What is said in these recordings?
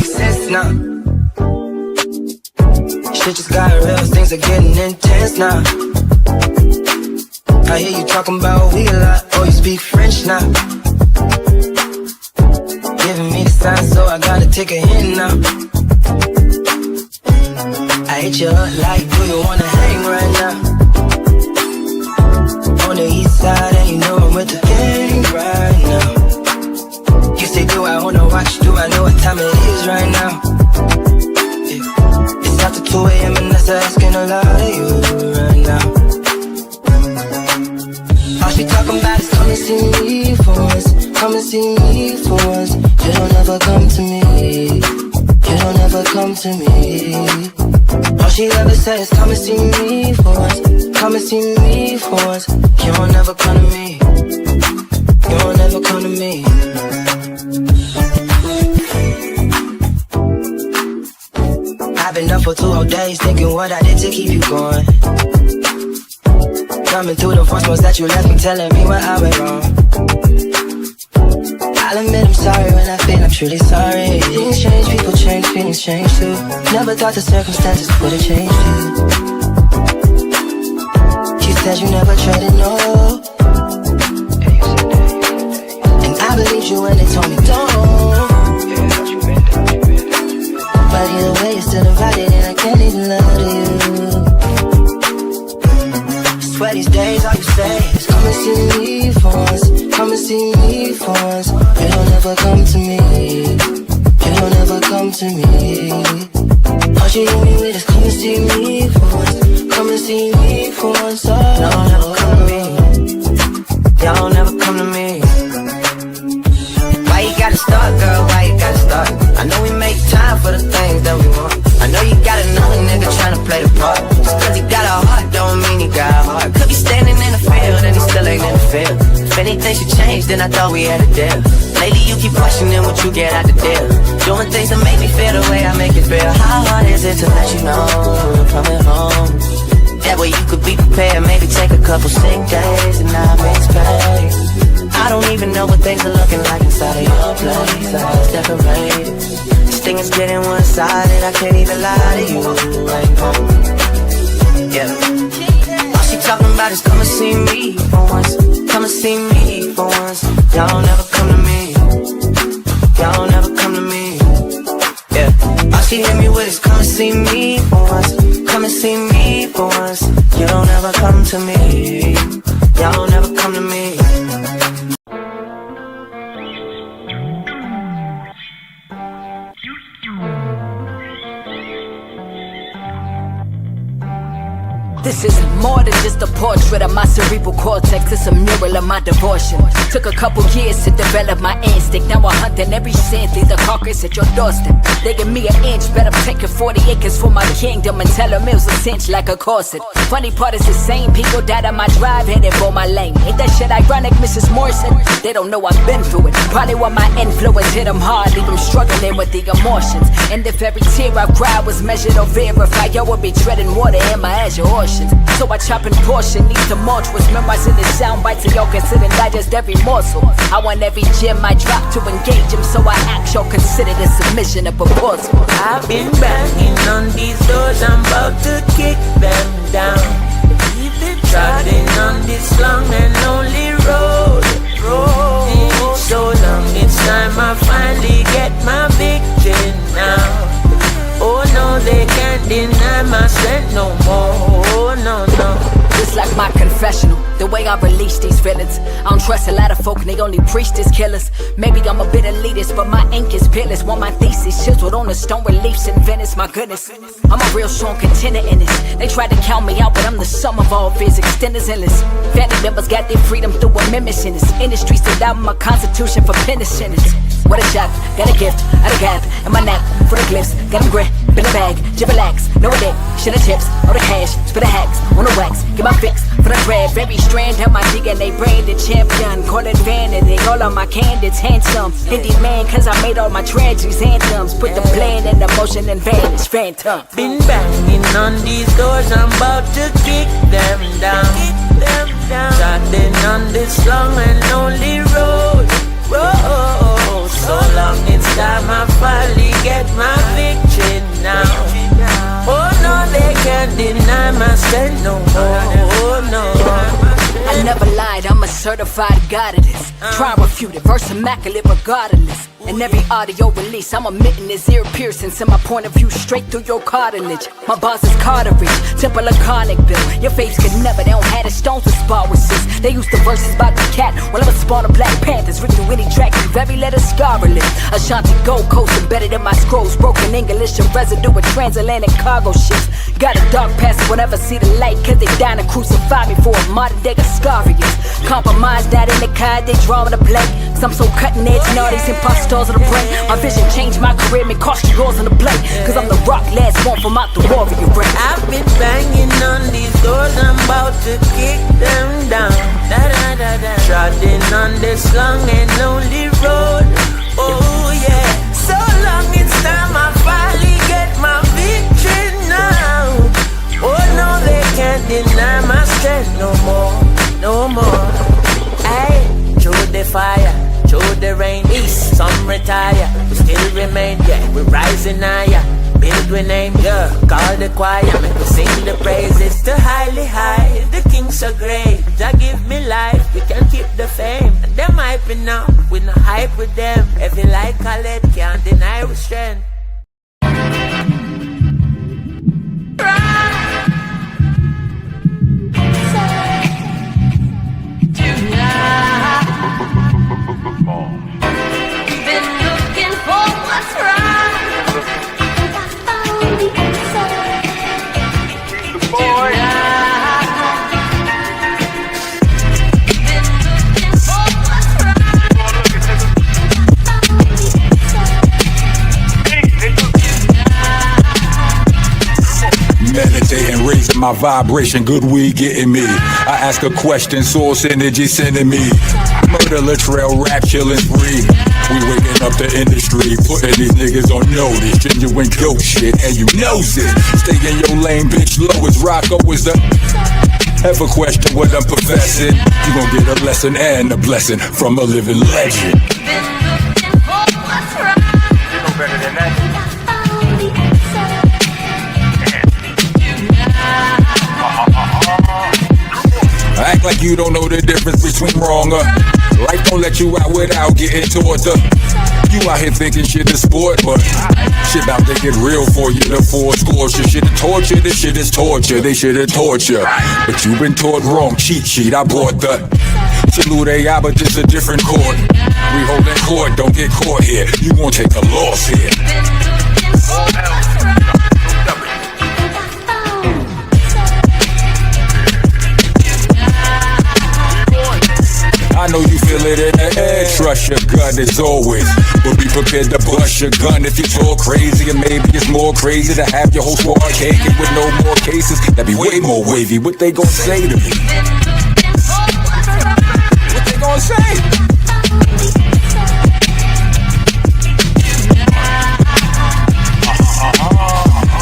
make sense now. Shit just got real, things are getting intense now. I hear you talking about we a lot, oh you speak French now. Giving me the sign, so I gotta take a hint now. I hit you up like, do you wanna hang right now? On the east side, and you know I'm with the gang right now. You say, do I wanna watch, do I know what time it is right now? Yeah. It's after 2 a.m. and that's asking a lot of you right now. All she talking about is come and see me for once, come and see me for once. You don't ever come to me, you don't ever come to me. All she ever says, come and see me for once, come and see me for once. You don't ever come to me, you don't ever come to me. I've been up for 2 whole days thinking what I did to keep you going. Coming through the voicemails that you left me, telling me what I went wrong. I'll admit I'm sorry when I feel I'm truly sorry. Things change, people change, feelings change too. Never thought the circumstances would've changed you. You said you never traded, no. And I believed you when they told me don't. But either way, you're still invited and I can't even love you. Swear these days all you say is come and see me for once, come and see me for once. You don't ever come to me, you don't ever come to me. All you hear me with is come and see me for once, come and see me for once. Oh, y'all never come to me, y'all never come to me. Why you gotta start, girl, why you gotta start? I know we make time for the things that we want. I know you got another nigga tryna play the part. Just cause he got a heart don't mean he got a heart. Could be standing in the field and he still ain't in the field. If anything should change, then I thought we had a deal. Lately you keep questioning what you get out the deal. Doing things that make me feel the way I make it feel. How hard is it to let you know I'm coming home? That way you could be prepared, maybe take a couple sick days and not make space. I don't even know what things are looking like inside of your place. I was decorated. This thing is getting one-sided, I can't even lie to you right now. Yeah. All she talking about is come and see me for once, come and see me for once. Y'all never come to me, y'all never come to me. Yeah. All she hit me with is come and see me for once, come and see me for once. You don't ever come to me, y'all never come to me. This is more than just a portrait of my cerebral cortex. It's a mural of my devotion. Took a couple years to develop my instinct. Now I'm hunting every sin, leave the carcass at your doorstep. They give me an inch, bet I'm taking 40 acres for my kingdom and tell them it was a cinch like a corset. Funny part is the same people died on my drive, headed for my lane. Ain't that shit ironic, Mrs. Morrison? They don't know I've been through it. Probably why my influence hit them hard, leave them struggling with the emotions. And if every tear I cried was measured or verified, y'all would be treading water in my azure ocean. So I chop in portion, these tumultuous memorizing the sound bites, so y'all consider digest every morsel. I want every gem I drop to engage them, so I act, y'all consider the submission a proposal. I've been banging on these doors, I'm about to kick them down. We've been trotting on this long and lonely road. So long, it's time I finally get my victory now. Oh no, they can't deny my scent no more, no, no. Just like my confessional, the way I release these feelings. I don't trust a lot of folk and they only preach as killers. Maybe I'm a bit elitist, but my ink is peerless. Want my thesis chiseled on the stone reliefs in Venice, my goodness. I'm a real strong contender in this. They tried to count me out, but I'm the sum of all fears, extenders endless. Family members got their freedom through amendments in this industry. Stood out my constitution for penance sentence. What a shock, got a gift, out of gap, in my neck, for the glyphs, got them grip, in the bag, just relax, no a dick, shit of chips, all the cash, spit the hacks, on the wax, get my fix, for the grab, every strand of my DNA, branded champion, call it vanity, all of my candidates handsome, indie man, cause I made all my tragedies anthems, put the plan in the motion and vanish, phantom. Been banging on these doors, I'm about to kick them down, Trotting on this long and lonely road. So long, it's time I finally get my deny my strength no more, no. I never lied, I'm a certified goddess. Try and refute it, verse immaculate regardless. In every audio release, I'm omitting his ear piercing. Send my point of view straight through your cartilage. My boss is cartilage, temple of conic bill. Your faves could never, they don't have the stones to spar with sis. They used the verses about the cat, well I'm a spawn of Black Panthers. Written through any track, leave every letter scarlet. Ashanti Gold Coast embedded in my scrolls. Broken English and residue with transatlantic cargo ships. Got a dark past, will never see the light, cause they dying to crucify me for a modern day Ascarius. Compromise that in the card, they drawing a blank. Cause I'm so cutting edge, and all these impostors of the brain. My vision changed my career, may cost you yours on the plate. Cause I'm the rock last one from out the warrior ring. I've been banging on these doors, I'm about to kick them down. Trotting on this long and lonely road. Oh yeah, so long it's time I finally get my victory now. Oh no, they can't deny my strength no more, no more. Hey, through the fire, through the rain, east, some retire, we still remain, yeah, we're rising higher. Build we name, yeah, call the choir, make we sing the praises to highly high. The king's so great, Jah give me life, we can keep the fame. And them hyping up, we no hype with them. Every like Khaled can't deny we strength. Meditating, raising my vibration, good weed getting me. I ask a question, source energy sending me. Murder, Latrell, rap, killing free. We waking up the industry, putting these niggas on notice. Genuine dope shit, and you knows it. Stay in your lane, bitch, low as Rocco is the... Ever question what I'm professing? You gon' get a lesson and a blessing from a living legend. You know better than that. Act like you don't know the difference between wrong or life don't let you out without getting taught up. You out here thinking shit is sport, but shit about to get real for you. The four scores, your shit is torture, this shit is torture. They should have torture, but you been taught wrong. Cheat sheet, I bought the salute AI, but this a different court. We holding court, don't get caught here. You gon' take a loss here. I know you feel it in the air. Trust your gut as always, but be prepared to bust your gun if you talk crazy. And maybe it's more crazy to have your whole squad caking with no more cases. That'd be way more wavy. What they gon' say to me? What they gon' say?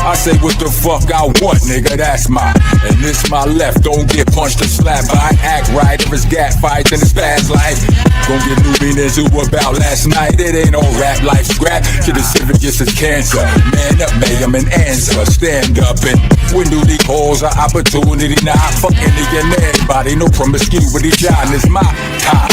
I say what the fuck I want, nigga, that's my. And this my left, don't get punched or slapped. I act right, if it's gat fights and it's fast life. Gon' get new meanings who about last night. It ain't no rap life scrap. To the serious is cancer. Man up, mayhem and answer. Stand up and when do these calls are opportunity? Now I fuck any and everybody. No promiscuity, John, it's my time.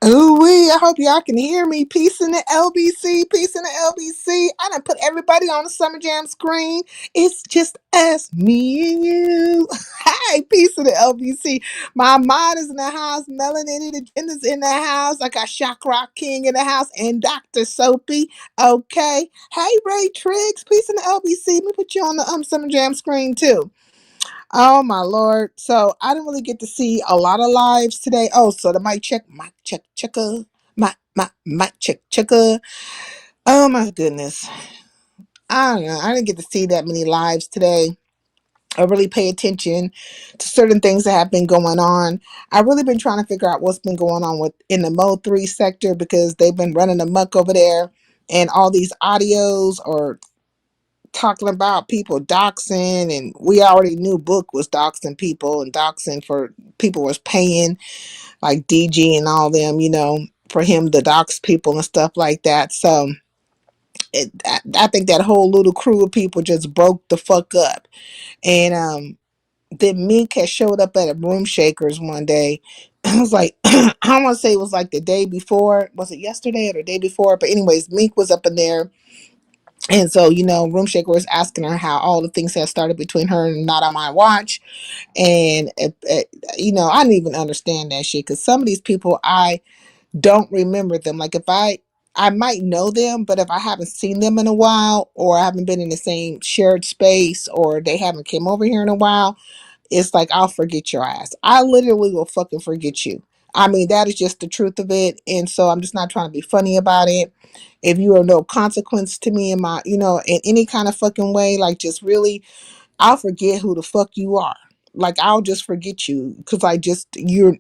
Ooh-wee, I hope y'all can hear me. Peace in the LBC, peace in the LBC. I done put everybody on the Summer Jam screen. It's just us, me and you. Hi, peace in the LBC. My mod is in the house. Melanin the Agenda's in the house. I got Shock Rock King in the house and Dr. Soapy. Okay. Hey, Ray Triggs, peace in the LBC. Let me put you on the Summer Jam screen too. Oh my Lord. So I didn't really get to see a lot of lives today. Oh, so the mic checker. Mic checker. Oh my goodness. I don't know. I didn't get to see that many lives today. I really pay attention to certain things that have been going on. I've really been trying to figure out what's been going on with in the Mo 3 sector because they've been running amok over there, and all these audios are talking about people doxing, and we already knew Book was doxing people, and doxing for people was paying like DG and all them, for him to dox people and stuff like that. So I think that whole little crew of people just broke the fuck up. And then Mink had showed up at a Room Shakers one day. I was like, I want to say it was like the day before. Was it yesterday or the day before? But anyways, Mink was up in there. And so, Room Shaker was asking her how all the things had started between her and Not On My Watch. And, I didn't even understand that shit because some of these people, I don't remember them. Like if I might know them, but if I haven't seen them in a while, or I haven't been in the same shared space, or they haven't came over here in a while, it's like I'll forget your ass. I literally will fucking forget you. I mean, that is just the truth of it. And so I'm just not trying to be funny about it. If you are no consequence to me in my, in any kind of fucking way, like just really, I'll forget who the fuck you are. Like I'll just forget you because you're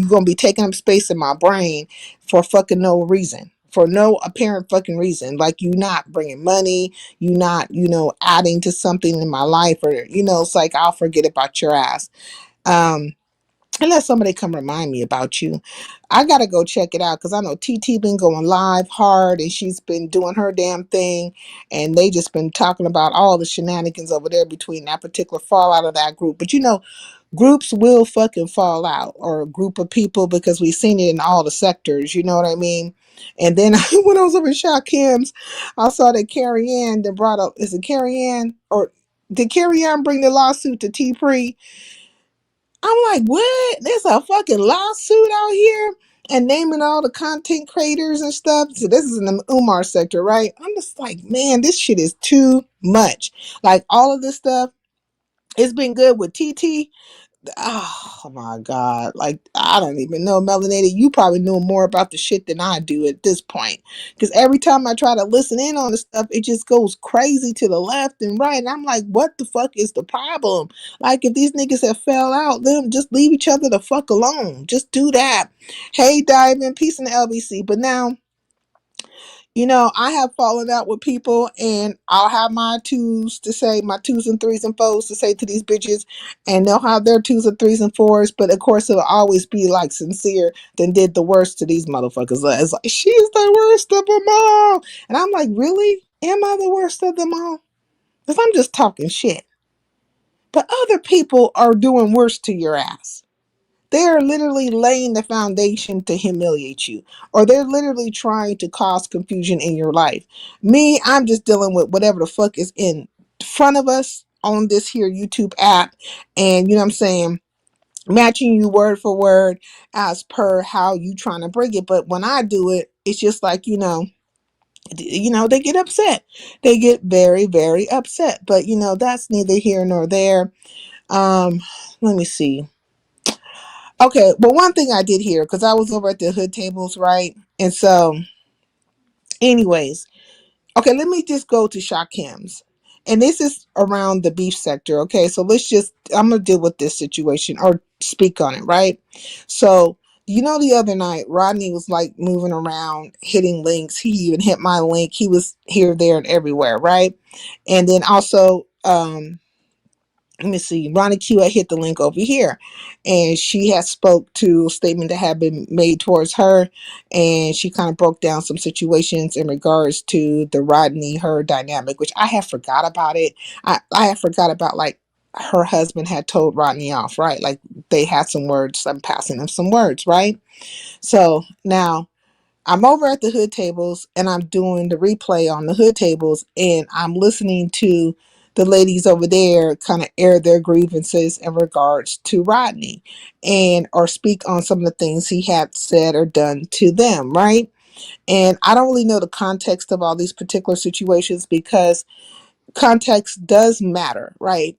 gonna be taking up space in my brain for fucking no reason, for no apparent fucking reason. Like you not bringing money, you not adding to something in my life, or it's like I'll forget about your ass. Um, Unless somebody come remind me about you. I gotta go check it out because I know TT been going live hard and she's been doing her damn thing, and they just been talking about all the shenanigans over there between that particular fallout of that group. But groups will fucking fall out, or a group of people, because we've seen it in all the sectors, you know what I mean? And then when I was over at Shaw Kim's, I saw that Carrie Ann that brought up, is it Carrie Ann, or did Carrie Ann bring the lawsuit to T Pre? I'm like, what? There's a fucking lawsuit out here and naming all the content creators and stuff. So this is in the Umar sector, right? I'm just like, man, this shit is too much. Like all of this stuff, it's been good with TT. Oh my God. Like, I don't even know, Melanated. You probably know more about the shit than I do at this point. Because every time I try to listen in on the stuff, it just goes crazy to the left and right. And I'm like, what the fuck is the problem? Like, if these niggas have fell out, let them just leave each other the fuck alone. Just do that. Hey, Diamond, peace in the LBC. But now, I have fallen out with people, and I'll have my twos to say, my twos and threes and fours to say to these bitches, and they'll have their twos and threes and fours, but of course it'll always be like sincere, then did the worst to these motherfuckers. It's like, she's the worst of them all. And I'm like, really? Am I the worst of them all? Because I'm just talking shit. But other people are doing worse to your ass. They're literally laying the foundation to humiliate you, or they're literally trying to cause confusion in your life. Me, I'm just dealing with whatever the fuck is in front of us on this here YouTube app, and you know what I'm saying, matching you word for word as per how you trying to bring it. But when I do it, it's just like, they get upset. They get very, very upset. But that's neither here nor there. Let me see. Okay, well, one thing I did hear, because I was over at the hood tables, right? And so, anyways, okay, let me just go to Shakim's. And this is around the beef sector, okay? So I'm going to deal with this situation or speak on it, right? So, the other night, Rodney was like moving around, hitting links. He even hit my link. He was here, there, and everywhere, right? And then also, let me see, Ronnie Q had hit the link over here, and she had spoke to a statement that had been made towards her, and she kind of broke down some situations in regards to the Rodney her dynamic, which I have forgot about it. I have forgot about, like, her husband had told Rodney off, right? Like they had some words, I'm passing them some words, right? So now I'm over at the hood tables and I'm doing the replay on the hood tables, and I'm listening to the ladies over there kind of air their grievances in regards to Rodney and or speak on some of the things he had said or done to them, right? And I don't really know the context of all these particular situations because context does matter, right?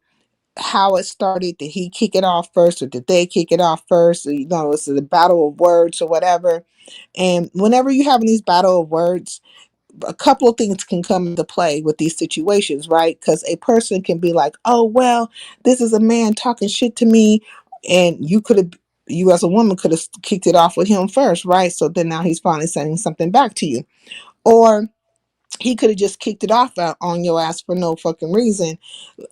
How it started, did he kick it off first or did they kick it off first? It's a battle of words or whatever. And whenever you have these battle of words, a couple of things can come into play with these situations, right? Because a person can be like, oh, well, this is a man talking shit to me. And you as a woman could have kicked it off with him first, right? So then now he's finally sending something back to you. Or he could have just kicked it off out on your ass for no fucking reason,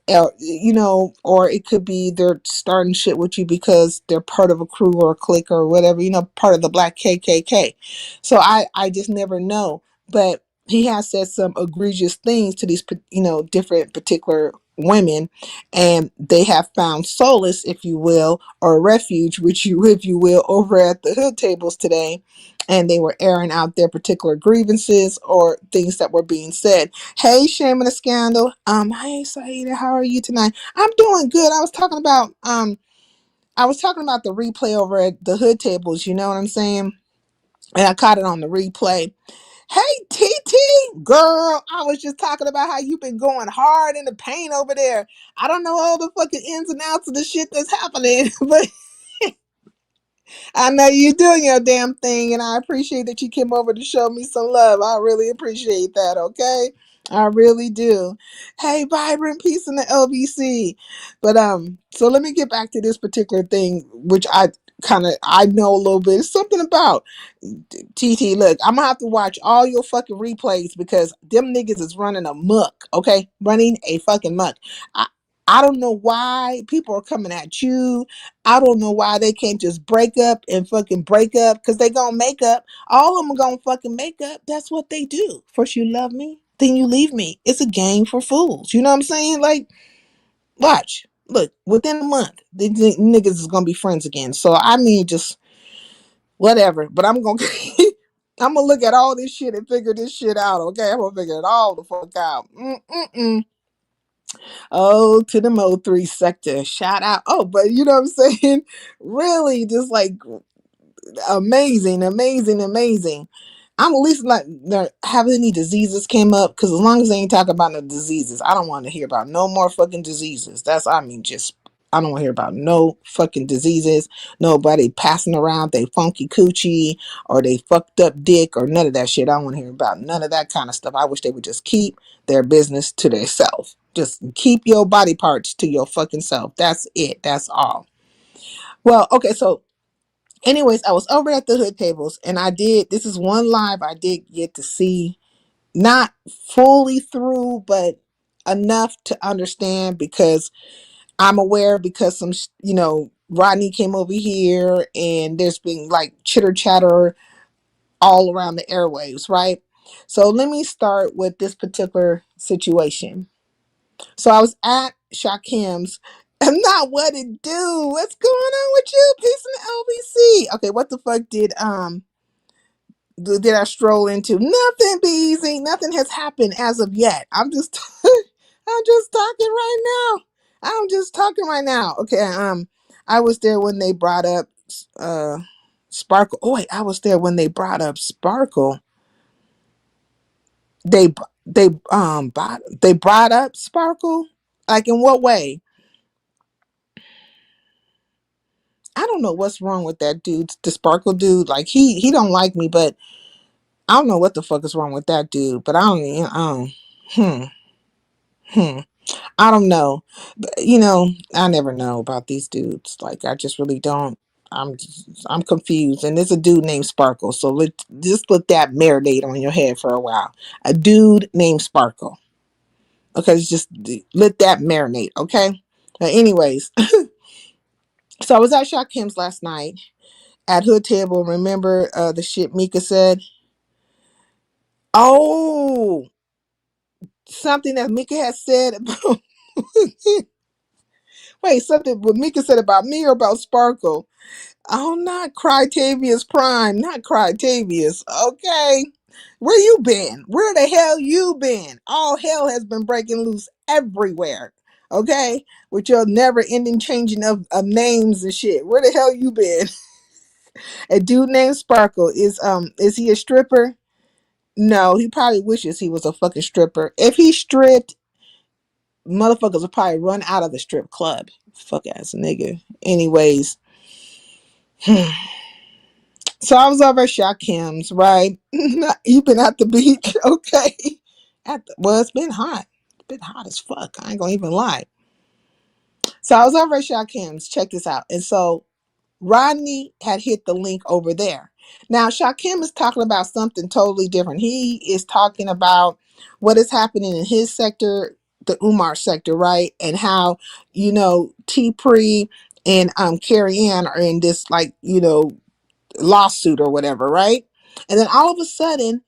or it could be they're starting shit with you because they're part of a crew or a clique or whatever, part of the black KKK. So I just never know. But he has said some egregious things to these, different particular women, and they have found solace, if you will, or refuge, which you, if you will, over at the hood tables today. And they were airing out their particular grievances or things that were being said. Hey, Shame and a Scandal. Hey, Saida, how are you tonight? I'm doing good. I was talking about the replay over at the hood tables, you know what I'm saying? And I caught it on the replay. Hey, TT, girl, I was just talking about how you've been going hard in the paint over there. I don't know all the fucking ins and outs of the shit that's happening, but I know you doing your damn thing, and I appreciate that you came over to show me some love. I really appreciate that, okay? I really do. Hey, Vibrant, peace in the LBC. But so let me get back to this particular thing, which I know a little bit. It's something about TT. Look, I'm gonna have to watch all your fucking replays because them niggas is running a muck, okay? Running a fucking muck. I don't know why people are coming at you. I don't know why they can't just break up and fucking break up, because they gonna make up. All of them are gonna fucking make up. That's what they do. First you love me, then you leave me. It's a game for fools. You know what I'm saying? Like, watch. Look, within a month, the niggas is gonna be friends again. So I mean, just whatever. But I'm gonna I'm gonna look at all this shit and figure this shit out. Okay, I'm gonna figure it all the fuck out. Oh, to the Mo3 sector. Shout out. Oh, but you know what I'm saying? Really, just like amazing, amazing, amazing. I'm at least like, have any diseases came up? Because as long as they ain't talking about no diseases, I don't want to hear about no more fucking diseases. I don't want to hear about no fucking diseases. Nobody passing around they funky coochie or they fucked up dick or none of that shit. I don't want to hear about none of that kind of stuff. I wish they would just keep their business to themselves. Just keep your body parts to your fucking self. That's it. That's all. Well, okay, so anyways, I was over at the hood tables and this is one live I did get to see, not fully through, but enough to understand, because I'm aware, because Rodney came over here and there's been like chitter chatter all around the airwaves, right? So let me start with this particular situation. So I was at Shakim's. I'm not what it do. What's going on with you? Peace in the LBC. Okay, what the fuck did I stroll into? Nothing, be easy. Nothing has happened as of yet. I'm just I'm just talking right now. I'm just talking right now. Okay, I was there when they brought up Sparkle. Oh wait, I was there when they brought up Sparkle. They brought up Sparkle? Like, in what way? I don't know what's wrong with that dude, the Sparkle dude. Like, he don't like me, but I don't know what the fuck is wrong with that dude. But I don't hmm hmm I don't know. But, I never know about these dudes. Like, I just really don't. I'm confused. And there's a dude named Sparkle. So just let that marinate on your head for a while. A dude named Sparkle. Okay, just let that marinate. Okay. Anyways, so I was at Shot Kim's last night at Hood Table. Remember the shit Mika said? Oh, something that Mika has said about. Wait, something what Mika said about me or about Sparkle? Oh, not Crytavius Prime, not Crytavius. Okay. Where you been? Where the hell you been? All hell has been breaking loose everywhere. Okay? With your never ending changing of names and shit. Where the hell you been? A dude named Sparkle. Is he a stripper? No, he probably wishes he was a fucking stripper. If he stripped, motherfuckers will probably run out of the strip club. Fuck ass nigga. Anyways. So I was over at Shakim's, right? You've been at the beach, okay? Well, it's been hot. It's been hot as fuck. I ain't gonna even lie. So I was over at Shakim's. Check this out. And so Rodney had hit the link over there. Now Shakim is talking about something totally different. He is talking about what is happening in his sector, the Umar sector, right? And how, T Pre and Carrie Ann are in this, like, lawsuit or whatever, right? And then all of a sudden,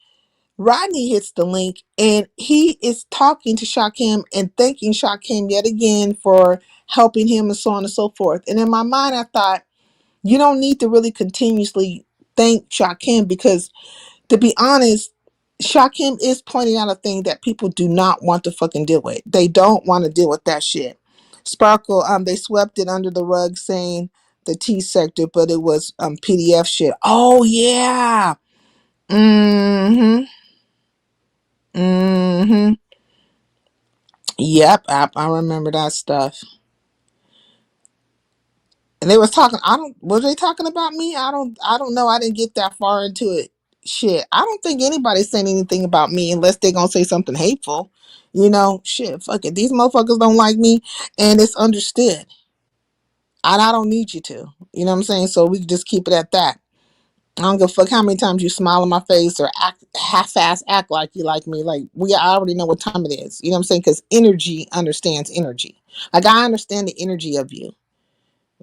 Rodney hits the link and he is talking to Shakim and thanking Shakim yet again for helping him and so on and so forth. And in my mind, I thought, you don't need to really continuously thank Shakim because, to be honest, Shakim is pointing out a thing that people do not want to fucking deal with. They don't want to deal with that shit. Sparkle, they swept it under the rug saying the T sector, but it was PDF shit. Oh yeah. Mm-hmm. Mm-hmm. Yep, I remember that stuff. And they was talking, were they talking about me? I don't know. I didn't get that far into it. Shit. I don't think anybody's saying anything about me unless they're gonna say something hateful. Shit, fuck it. These motherfuckers don't like me and it's understood. And I don't need you to. You know what I'm saying? So we can just keep it at that. I don't give a fuck how many times you smile in my face or act half-ass act like you like me. Like I already know what time it is. You know what I'm saying? Because energy understands energy. Like I understand the energy of you.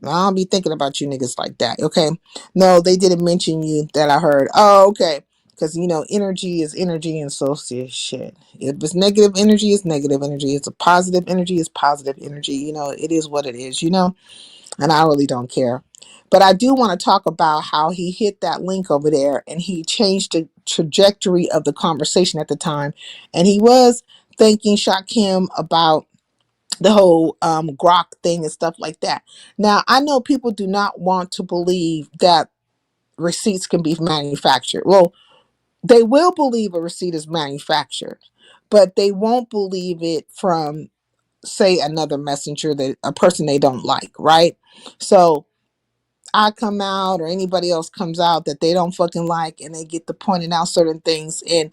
I don't be thinking about you niggas like that, okay? No, they didn't mention you that I heard. Oh, okay. Because, energy is energy and so shit. If it's negative energy, it's negative energy. It's a positive energy, it's positive energy. It is what it is, And I really don't care. But I do want to talk about how he hit that link over there and he changed the trajectory of the conversation at the time. And he was thanking Shakim about the whole grok thing and stuff like that. Now, I know people do not want to believe that receipts can be manufactured. Well, they will believe a receipt is manufactured, but they won't believe it from, say, another messenger, that a person they don't like, right? So I come out or anybody else comes out that they don't fucking like and they get to pointing out certain things, and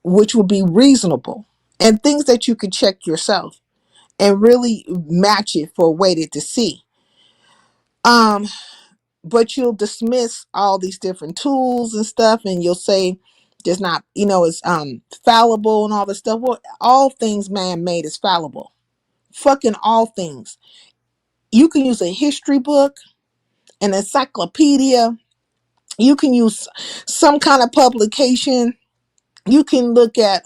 which would be reasonable and things that you could check yourself and really match it for waited to see. Um, but you'll dismiss all these different tools and stuff, and you'll say there's not, it's fallible and all this stuff. Well, all things man-made is fallible. Fucking all things. You can use a history book, an encyclopedia. You can use some kind of publication. You can look at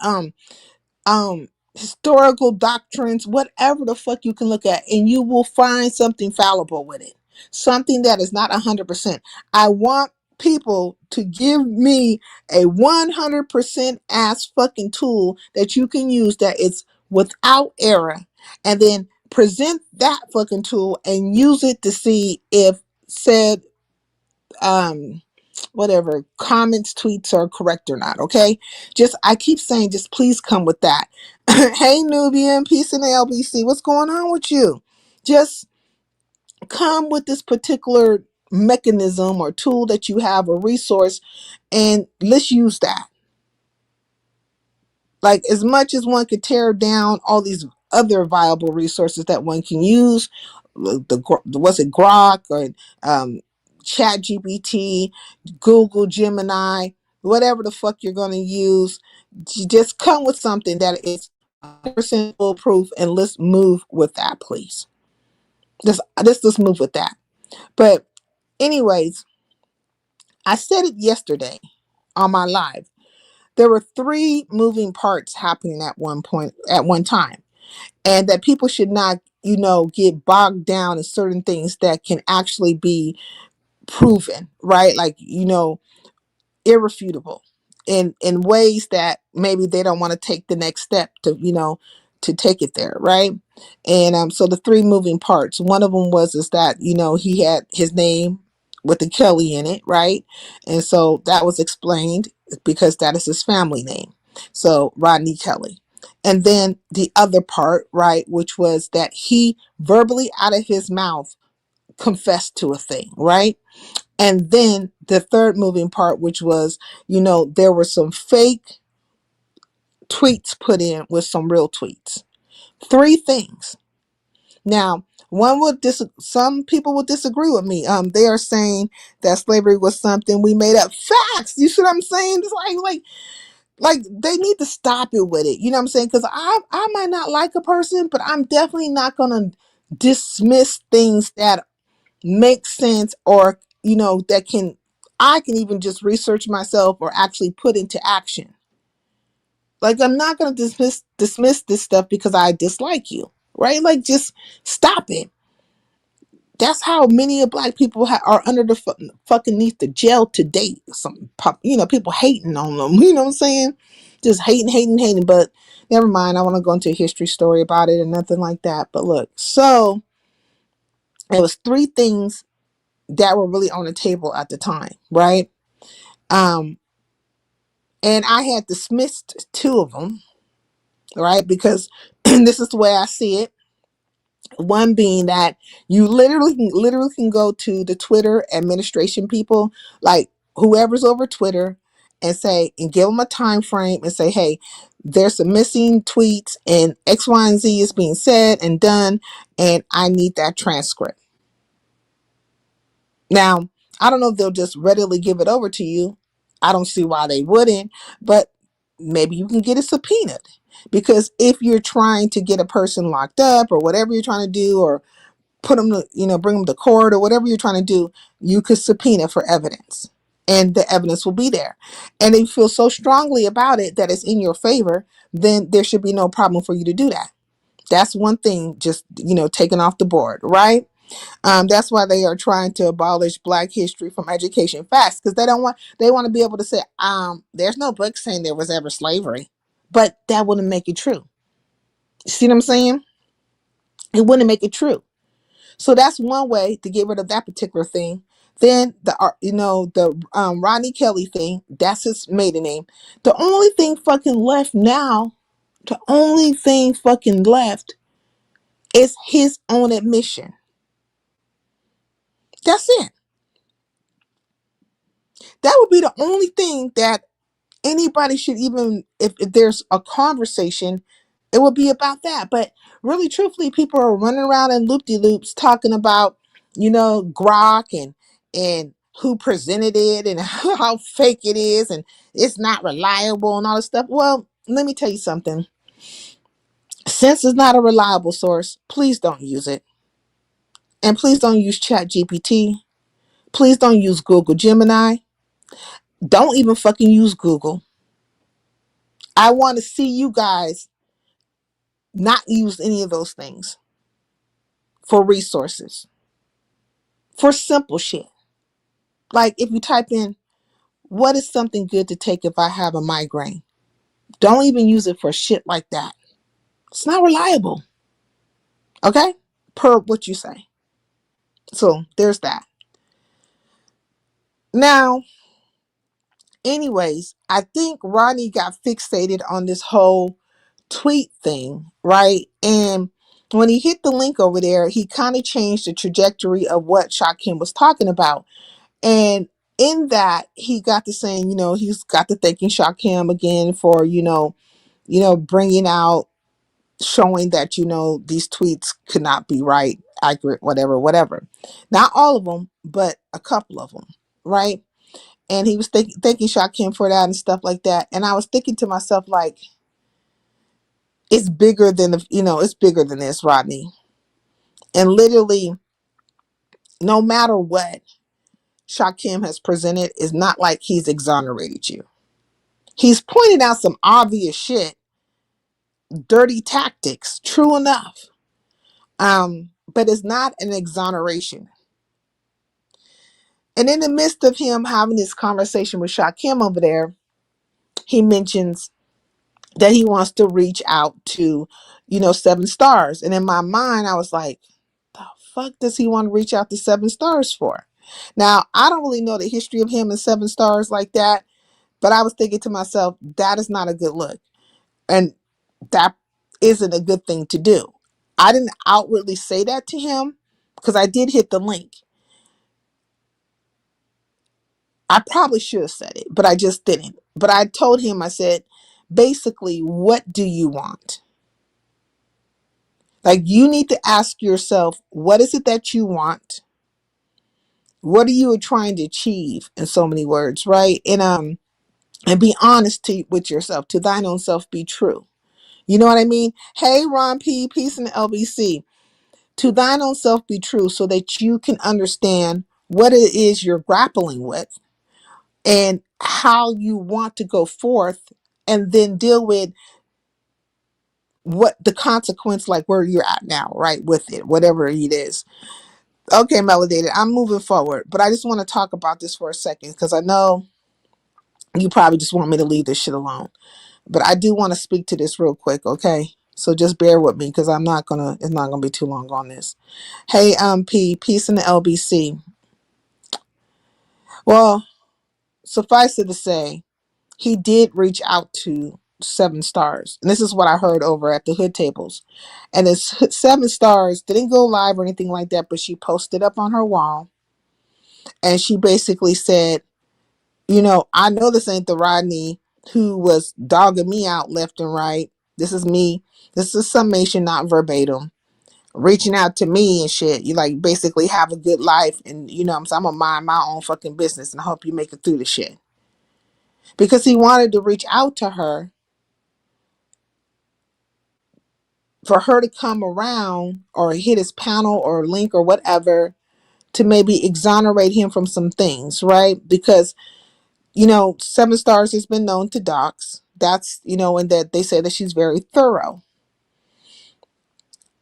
historical doctrines, whatever the fuck you can look at, and you will find something fallible with it, something that is not 100%. I want people to give me a 100% ass fucking tool that you can use that is without error, and then present that fucking tool and use it to see if said whatever comments, tweets are correct or not. Okay, I keep saying, just please come with that. Hey Nubian, peace in the LBC, what's going on with you? Just come with this particular mechanism or tool that you have, a resource, and let's use that. Like, as much as one could tear down all these other viable resources that one can use, what's it, Grok or Chat GPT, Google Gemini, whatever the fuck you're going to use, just come with something that is 100% foolproof, and let's move with that, please. Let's move with that. But anyways, I said it yesterday on my live. There were 3 moving parts happening at one point, at one time, and that people should not, get bogged down in certain things that can actually be proven, right? Like, irrefutable in ways that maybe they don't want to take the next step to take it there, right? And so the 3 moving parts, one of them is that he had his name with the Kelly in it, right? And so that was explained because that is his family name, so Rodney Kelly. And then the other part, right, which was that he verbally out of his mouth confessed to a thing, right? And then the third moving part, which was, there were some fake tweets put in with some real tweets. Three things. Now, some people will disagree with me. They are saying that slavery was something we made up. Facts. You see what I'm saying? It's like they need to stop it with it. You know what I'm saying? Because I might not like a person, but I'm definitely not gonna dismiss things that make sense, or that I can even just research myself or actually put into action. Like, I'm not gonna dismiss this stuff because I dislike you, right? Like, just stop it. That's how many of black people are under the fucking neath the jail today. Some people hating on them. You know what I'm saying? Just hating. But never mind. I want to go into a history story about it and nothing like that. But look, so it was three things that were really on the table at the time, right? Um, and I had dismissed two of them, right? Because this is the way I see it. One being that you literally can go to the Twitter administration people, like whoever's over Twitter, and give them a time frame and say, hey, there's some missing tweets and X, Y, and Z is being said and done, and I need that transcript. Now, I don't know if they'll just readily give it over to you. I don't see why they wouldn't, but maybe you can get it subpoenaed. Because if you're trying to get a person locked up or whatever you're trying to do, or put them to, bring them to court or whatever you're trying to do, you could subpoena for evidence, and the evidence will be there. And if you feel so strongly about it that it's in your favor, then there should be no problem for you to do that. That's one thing, just, taken off the board, right? That's why they are trying to abolish Black history from education fast, because they want to be able to say, there's no book saying there was ever slavery, but that wouldn't make it true. See what I'm saying? It wouldn't make it true. So that's one way to get rid of that particular thing. Then the Rodney Kelly thing, that's his maiden name. The only thing fucking left now, the only thing fucking left is his own admission. That's it. That would be the only thing that anybody should even, if there's a conversation, it would be about that. But really, truthfully, people are running around in loop-de-loops talking about, Grok and who presented it and how fake it is and it's not reliable and all this stuff. Well, let me tell you something. Since it's not a reliable source, please don't use it. And please don't use Chat GPT. Please don't use Google Gemini. Don't even fucking use Google. I want to see you guys not use any of those things for resources, for simple shit. Like, if you type in, what is something good to take if I have a migraine? Don't even use it for shit like that. It's not reliable. Okay? Per what you say. So there's that. Now, anyways, I think Ronnie got fixated on this whole tweet thing, right? And when he hit the link over there, he kind of changed the trajectory of what Shakim was talking about. And in that, he got to saying, he's got to thanking Shakim again for, bringing out, showing that, these tweets could not be right, accurate, whatever. Not all of them, but a couple of them, right? And he was thanking Shakim for that and stuff like that. And I was thinking to myself, like, it's bigger than it's bigger than this, Rodney. And literally, no matter what Shakim has presented, is not like he's exonerated you. He's pointed out some obvious shit, dirty tactics, true enough. But it's not an exoneration. And in the midst of him having this conversation with Shakim over there, he mentions that he wants to reach out to, 7 Stars. And in my mind, I was like, the fuck does he want to reach out to 7 Stars for? Now, I don't really know the history of him and 7 Stars like that, but I was thinking to myself, that is not a good look. And that isn't a good thing to do. I didn't outwardly say that to him because I did hit the link. I probably should have said it, but I just didn't. But I told him, I said, basically, what do you want? Like, you need to ask yourself, what is it that you want? What are you trying to achieve, in so many words, right? And be honest with yourself. To thine own self be true. You know what I mean? Hey, Ron P, peace in the LBC. To thine own self be true, so that you can understand what it is you're grappling with and how you want to go forth, and then deal with what the consequence, like where you're at now, right? With it, whatever it is. Okay, Melody, I'm moving forward, but I just want to talk about this for a second because I know you probably just want me to leave this shit alone. But I do want to speak to this real quick, okay? So just bear with me because it's not gonna be too long on this. Hey, P, peace in the LBC. Well, suffice it to say, he did reach out to Seven Stars. And this is what I heard over at the Hood Tables. And it's Seven Stars didn't go live or anything like that, but she posted up on her wall and she basically said, I know this ain't the Rodney who was dogging me out left and right. This is me. This is summation, not verbatim. Reaching out to me and shit. You like basically have a good life, and what I'm saying, I'm gonna mind my own fucking business and I hope you make it through the shit. Because he wanted to reach out to her for her to come around or hit his panel or link or whatever to maybe exonerate him from some things, right? Because Seven Stars has been known to dox. That's, and that they say that she's very thorough.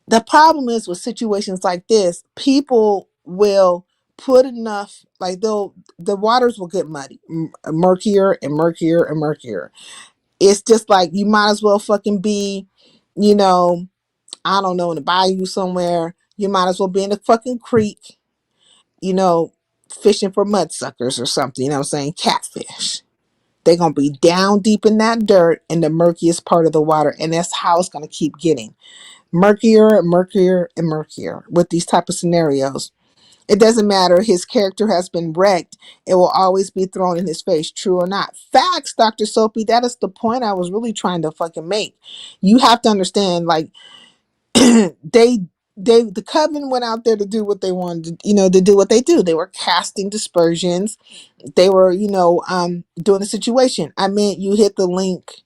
The problem is with situations like this, people will put enough, like the waters will get muddy, murkier and murkier and murkier. It's just like you might as well fucking be, I don't know, in the bayou somewhere. You might as well be in the fucking creek, fishing for mudsuckers or something, what I'm saying? Catfish. They're going to be down deep in that dirt in the murkiest part of the water. And that's how it's going to keep getting murkier and murkier and murkier with these type of scenarios. It doesn't matter. His character has been wrecked. It will always be thrown in his face, true or not. Facts, Dr. Soapy. That is the point I was really trying to fucking make. You have to understand, like, the coven went out there to do what they wanted to do what they do. They were casting dispersions. They were doing the situation. I meant you hit the link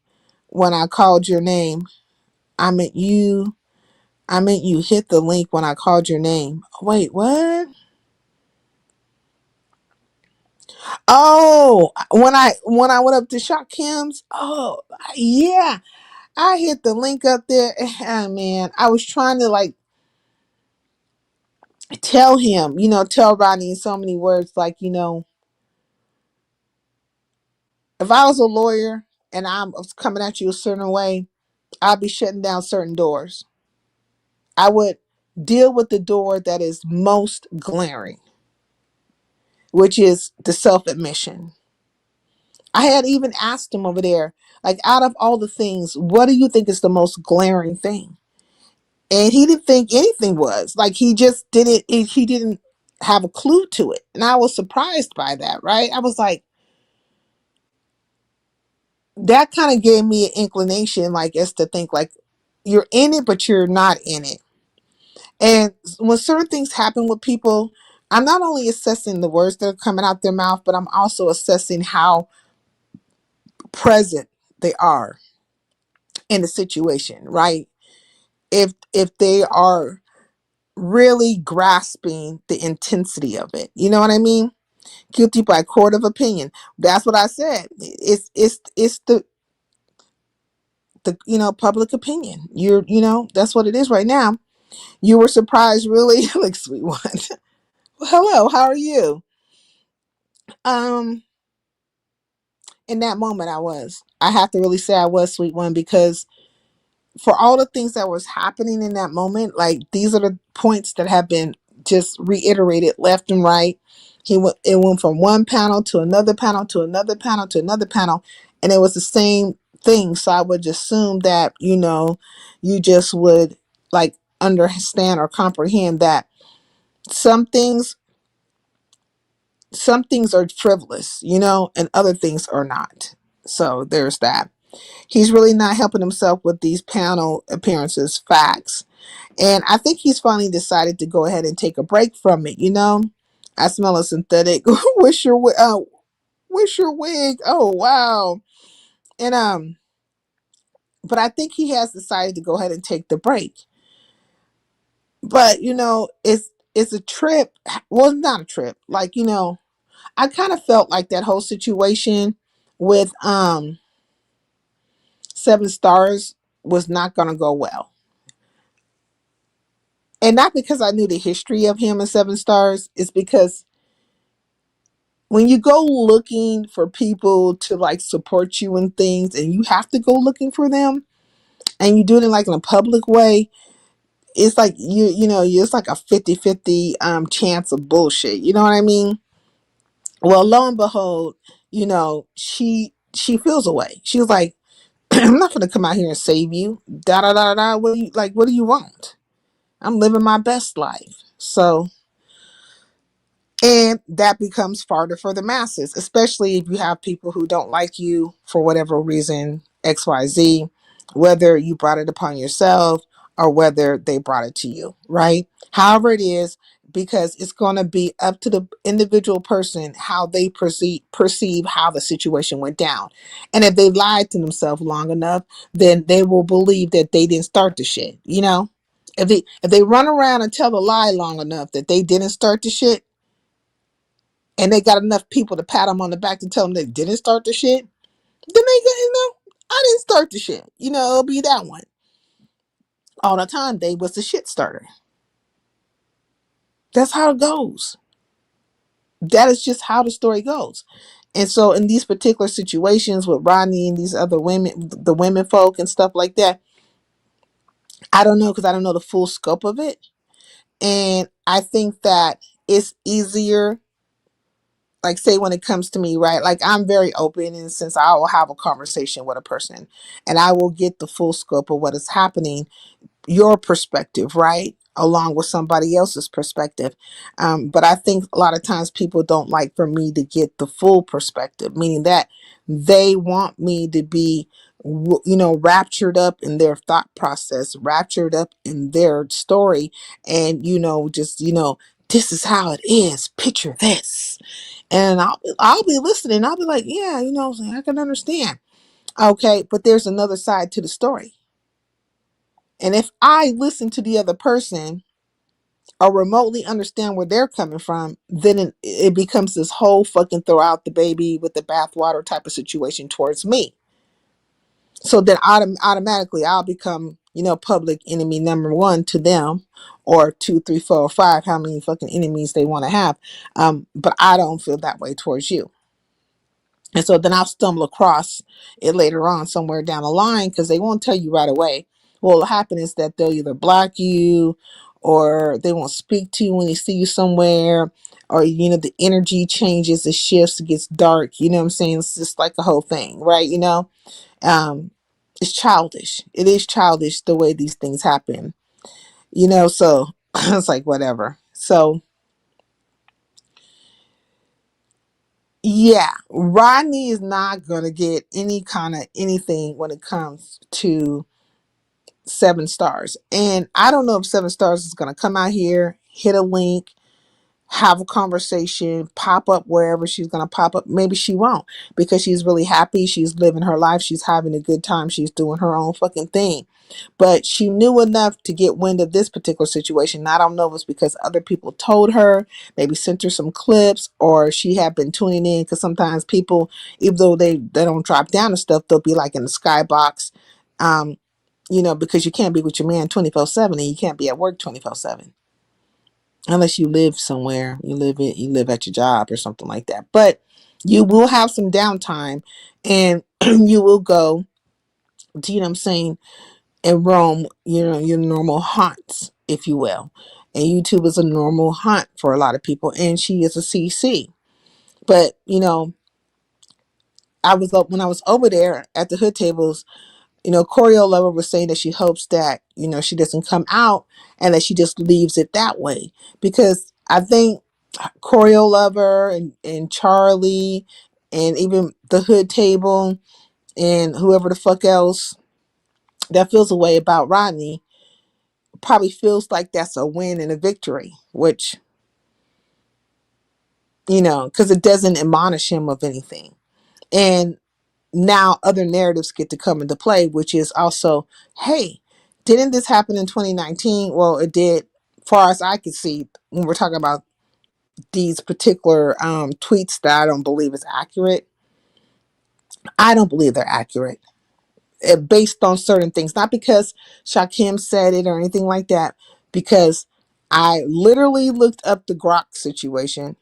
when I called your name. I meant you hit the link when I called your name. Wait, what? Oh, when I went up to Shock Kim's. Oh, yeah, I hit the link up there. Man, I was trying to like tell him, tell Rodney in so many words, like, if I was a lawyer and I was coming at you a certain way, I'd be shutting down certain doors. I would deal with the door that is most glaring, which is the self-admission. I had even asked him over there, like, out of all the things, what do you think is the most glaring thing? And he didn't think anything was. Like, he just didn't, he didn't have a clue to it. And I was surprised by that, right? I was like, that kind of gave me an inclination, like, as to think, like, you're in it, but you're not in it. And when certain things happen with people, I'm not only assessing the words that are coming out their mouth, but I'm also assessing how present they are in the situation, right? If they are really grasping the intensity of it, you know what I mean? Guilty by court of opinion. That's what I said. It's the public opinion. That's what it is right now. You were surprised, really? Like, sweet one. Well, hello, how are you? Um, in that moment, I have to really say I was, sweet one, because for all the things that was happening in that moment, like, these are the points that have been just reiterated left and right. It went from one panel to another panel to another panel to another panel, and it was the same thing. So I would assume that you just would, like, understand or comprehend that some things some things are frivolous, you know, and other things are not. So there's that. He's really not helping himself with these panel appearances, facts. And I think he's finally decided to go ahead and take a break from it, you know. I smell a synthetic. Wish your wig. Oh wow. And but I think he has decided to go ahead and take the break. But you know, it's a trip. Well, not a trip. Like, you know, I kind of felt like that whole situation with Seven Stars was not gonna go well. And not because I knew the history of him and Seven Stars, it's because when you go looking for people to like support you in things and you have to go looking for them and you do it in like in a public way, it's like you know, it's like a 50-50 chance of bullshit. You know what I mean? Well, lo and behold, you know, she feels away. She was like, I'm not gonna come out here and save you. Da da da da. What do you like? What do you want? I'm living my best life. So, and that becomes harder for the masses, especially if you have people who don't like you for whatever reason, XYZ, whether you brought it upon yourself or whether they brought it to you, right? However it is, because it's going to be up to the individual person how they perceive how the situation went down. And if they lied to themselves long enough, then they will believe that they didn't start the shit, you know? If they run around and tell the lie long enough that they didn't start the shit, and they got enough people to pat them on the back to tell them they didn't start the shit, then they go, you know, I didn't start the shit. You know, it'll be that one. All the time, they was the shit starter. That's how it goes. That is just how the story goes. And so in these particular situations with Rodney and these other women, the women folk and stuff like that, I don't know because I don't know the full scope of it. And I think that it's easier, like say when it comes to me, right? Like I'm very open, and since I will have a conversation with a person and I will get the full scope of what is happening, your perspective, right? Along with somebody else's perspective. But I think a lot of times people don't like for me to get the full perspective, meaning that they want me to be, you know, raptured up in their thought process, raptured up in their story. And, you know, just, you know, this is how it is. Picture this. And I'll be listening. I'll be like, yeah, you know, I can understand. Okay. But there's another side to the story. And if I listen to the other person or remotely understand where they're coming from, then it becomes this whole fucking throw out the baby with the bathwater type of situation towards me. So then automatically I'll become, you know, public enemy number one to them, or 2, 3, 4, or 5, how many fucking enemies they want to have. But I don't feel that way towards you. And so then I'll stumble across it later on somewhere down the line because they won't tell you right away. What will happen is that they'll either block you or they won't speak to you when they see you somewhere, or, you know, the energy changes, it shifts, it gets dark. You know what I'm saying? It's just like the whole thing, right? You know, um, it's childish. It is childish the way these things happen, you know, so it's like whatever. So, yeah, Rodney is not going to get any kind of anything when it comes to Seven Stars. And I don't know if Seven Stars is going to come out here, hit a link, have a conversation, pop up wherever she's going to pop up. Maybe she won't, because she's really happy. She's living her life. She's having a good time. She's doing her own fucking thing. But she knew enough to get wind of this particular situation. I don't know if it's because other people told her, maybe sent her some clips, or she had been tuning in, because sometimes people, even though they don't drop down and stuff, they'll be like in the skybox, you know, because you can't be with your man 24/7 and you can't be at work 24/7 unless you live somewhere. You live at your job or something like that. But you will have some downtime, and you will go to, you know what I'm saying, and roam, you know, your normal haunts, if you will. And YouTube is a normal haunt for a lot of people, and she is a CC. But, you know, I was up when I was over there at the hood tables, you know, Choreo Lover was saying that she hopes that, you know, she doesn't come out and that she just leaves it that way. Because I think Choreo Lover and Charlie and even the Hood Table and whoever the fuck else that feels a way about Rodney probably feels like that's a win and a victory, which, because it doesn't admonish him of anything. And now other narratives get to come into play, which is also, hey, didn't this happen in 2019? Well, it did, far as I could see, when we're talking about these particular tweets that I don't believe is accurate. I don't believe they're accurate based on certain things, not because Shakim said it or anything like that, because I literally looked up the Grok situation.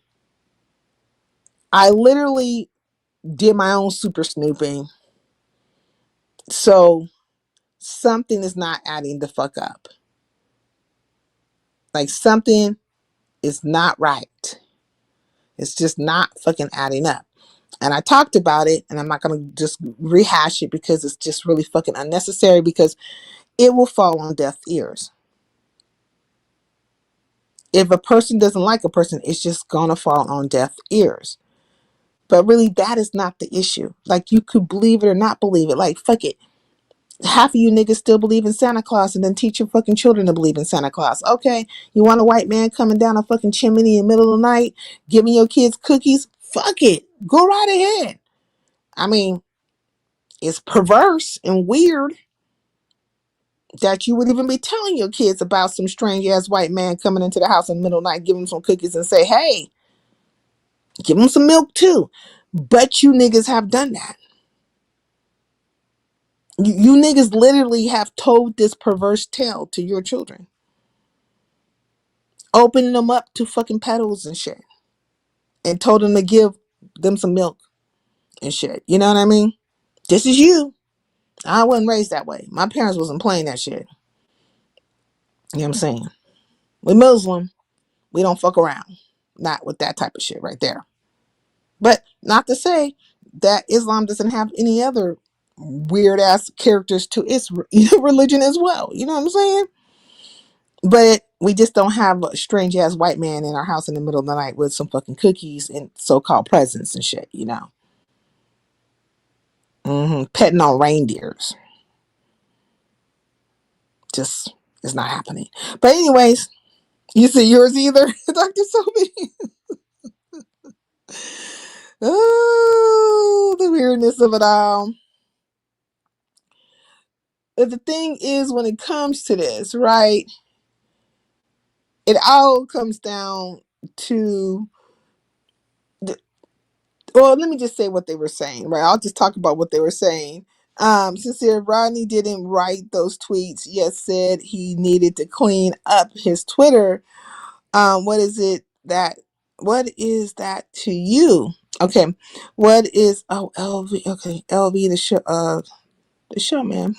I literally did my own super snooping. So something is not adding the fuck up. Like something is not right. It's just not fucking adding up. And I talked about it, and I'm not going to just rehash it because it's just really fucking unnecessary, because it will fall on deaf ears. If a person doesn't like a person, it's just going to fall on deaf ears. But really, that is not the issue. Like, you could believe it or not believe it. Like, fuck it. Half of you niggas still believe in Santa Claus and then teach your fucking children to believe in Santa Claus. Okay, you want a white man coming down a fucking chimney in the middle of the night, giving your kids cookies? Fuck it. Go right ahead. I mean, it's perverse and weird that you would even be telling your kids about some strange ass white man coming into the house in the middle of the night, giving them some cookies and say, hey, give them some milk too. But you niggas have done that. You niggas literally have told this perverse tale to your children, opening them up to fucking pedals and shit, and told them to give them some milk and shit. You know what I mean? This is you. I wasn't raised that way. My parents wasn't playing that shit. You know what I'm saying? We Muslim. We don't fuck around. Not with that type of shit right there. But not to say that Islam doesn't have any other weird ass characters to its religion as well. You know what I'm saying? But we just don't have a strange ass white man in our house in the middle of the night with some fucking cookies and so-called presents and shit, Petting on reindeers. Just, it's not happening. But anyways, you see yours either, Dr. Sophie? Oh, the weirdness of it all. But the thing is, when it comes to this, right, it all comes down to well, let me just say what they were saying, right? I'll just talk about what they were saying. Sincere Rodney didn't write those tweets, yet said he needed to clean up his Twitter. What is that to you? Okay. What is LV? Okay, LV the show man.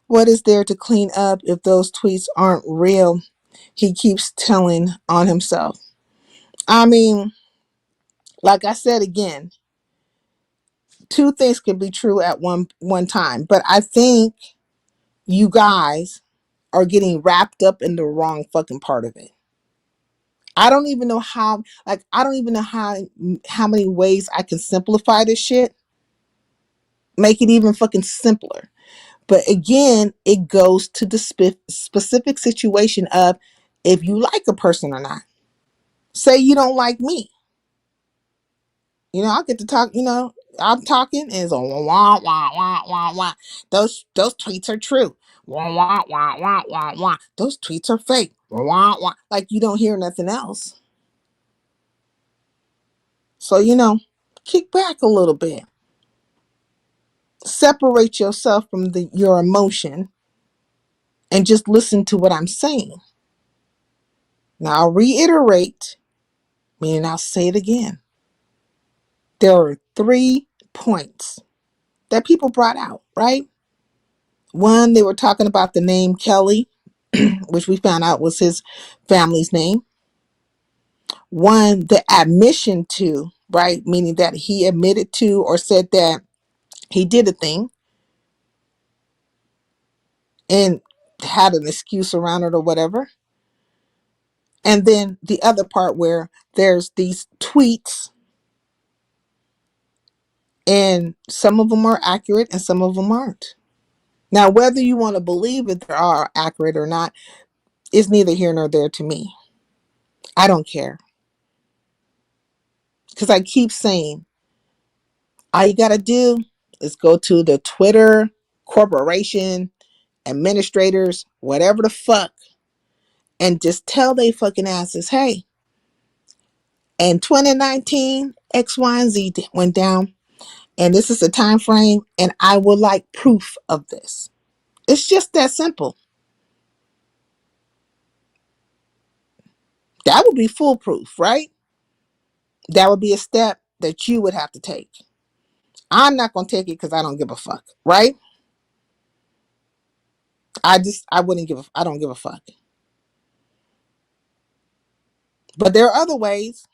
What is there to clean up if those tweets aren't real? He keeps telling on himself. I mean, like I said again, two things can be true at one time, but I think you guys are getting wrapped up in the wrong fucking part of it. I don't even know how, how many ways I can simplify this shit. Make it even fucking simpler. But again, it goes to the specific situation of if you like a person or not. Say you don't like me. I get to talk, I'm talking and it's a wah, wah, wah, wah, wah. Those tweets are true. Wah, wah, wah, wah, wah, wah. Those tweets are fake. Wah, wah. Like you don't hear nothing else. So, kick back a little bit. Separate yourself from your emotion and just listen to what I'm saying. Now, I'll reiterate, meaning I'll say it again. There are 3 points that people brought out, right? One, they were talking about the name Kelly, which we found out was his family's name. One, the admission to, right? Meaning that he admitted to or said that he did a thing and had an excuse around it or whatever. And then the other part where there's these tweets, and some of them are accurate and some of them aren't. Now, whether you want to believe that they are accurate or not is neither here nor there to me. I don't care. Because I keep saying, all you got to do is go to the Twitter corporation, administrators, whatever the fuck, and just tell they fucking asses, hey, in 2019, X, Y, and Z went down, and this is the time frame, and I would like proof of this. It's just that simple. That would be foolproof, right? That would be a step that you would have to take. I'm not going to take it because I don't give a fuck, right? I don't give a fuck. But there are other ways,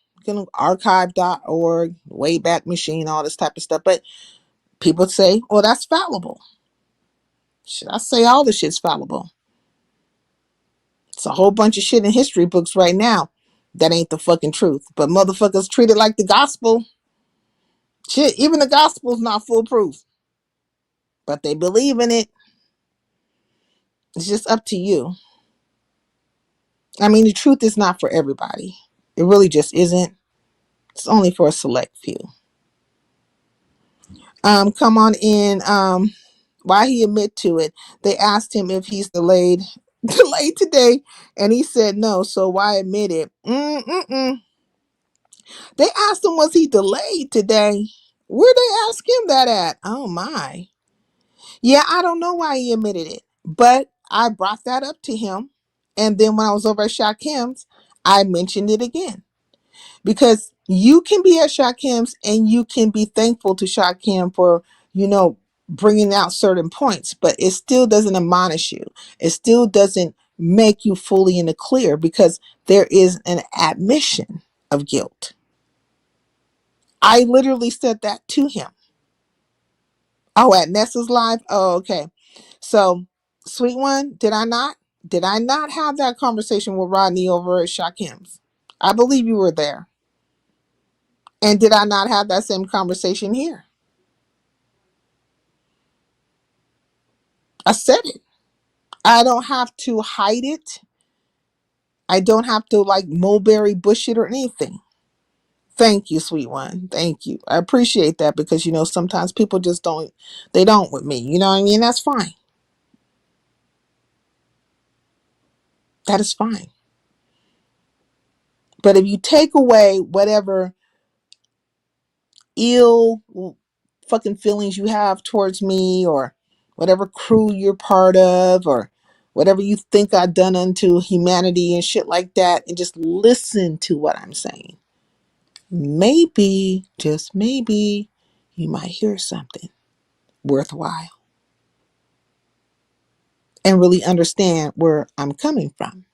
archive.org, Wayback Machine, all this type of stuff. But people say, well, that's fallible. Should I say all the shit's fallible? It's a whole bunch of shit in history books right now that ain't the fucking truth. But motherfuckers treat it like the gospel. Shit, even the gospel's not foolproof. But they believe in it. It's just up to you. I mean, the truth is not for everybody. It really just isn't. It's only for a select few. Come on in. Why he admit to it? They asked him if he's delayed today, and he said no. So why admit it? They asked him, was he delayed today? Where they ask him that at? Oh my. Yeah, I don't know why he admitted it, but I brought that up to him, and then when I was over at Shakim's, I mentioned it again. Because you can be at Shakim's and you can be thankful to Shakim for, bringing out certain points, but it still doesn't admonish you. It still doesn't make you fully in the clear because there is an admission of guilt. I literally said that to him. Oh, at Nessa's live? Oh, okay. So, sweet one, did I not? Did I not have that conversation with Rodney over at Shakim's? I believe you were there. And did I not have that same conversation here? I said it. I don't have to hide it. I don't have to mulberry bush it or anything. Thank you, sweet one. Thank you. I appreciate that because, sometimes people just they don't with me. You know what I mean? That's fine. That is fine. But if you take away whatever ill fucking feelings you have towards me or whatever crew you're part of or whatever you think I've done unto humanity and shit like that, and just listen to what I'm saying, maybe, just maybe, you might hear something worthwhile and really understand where I'm coming from.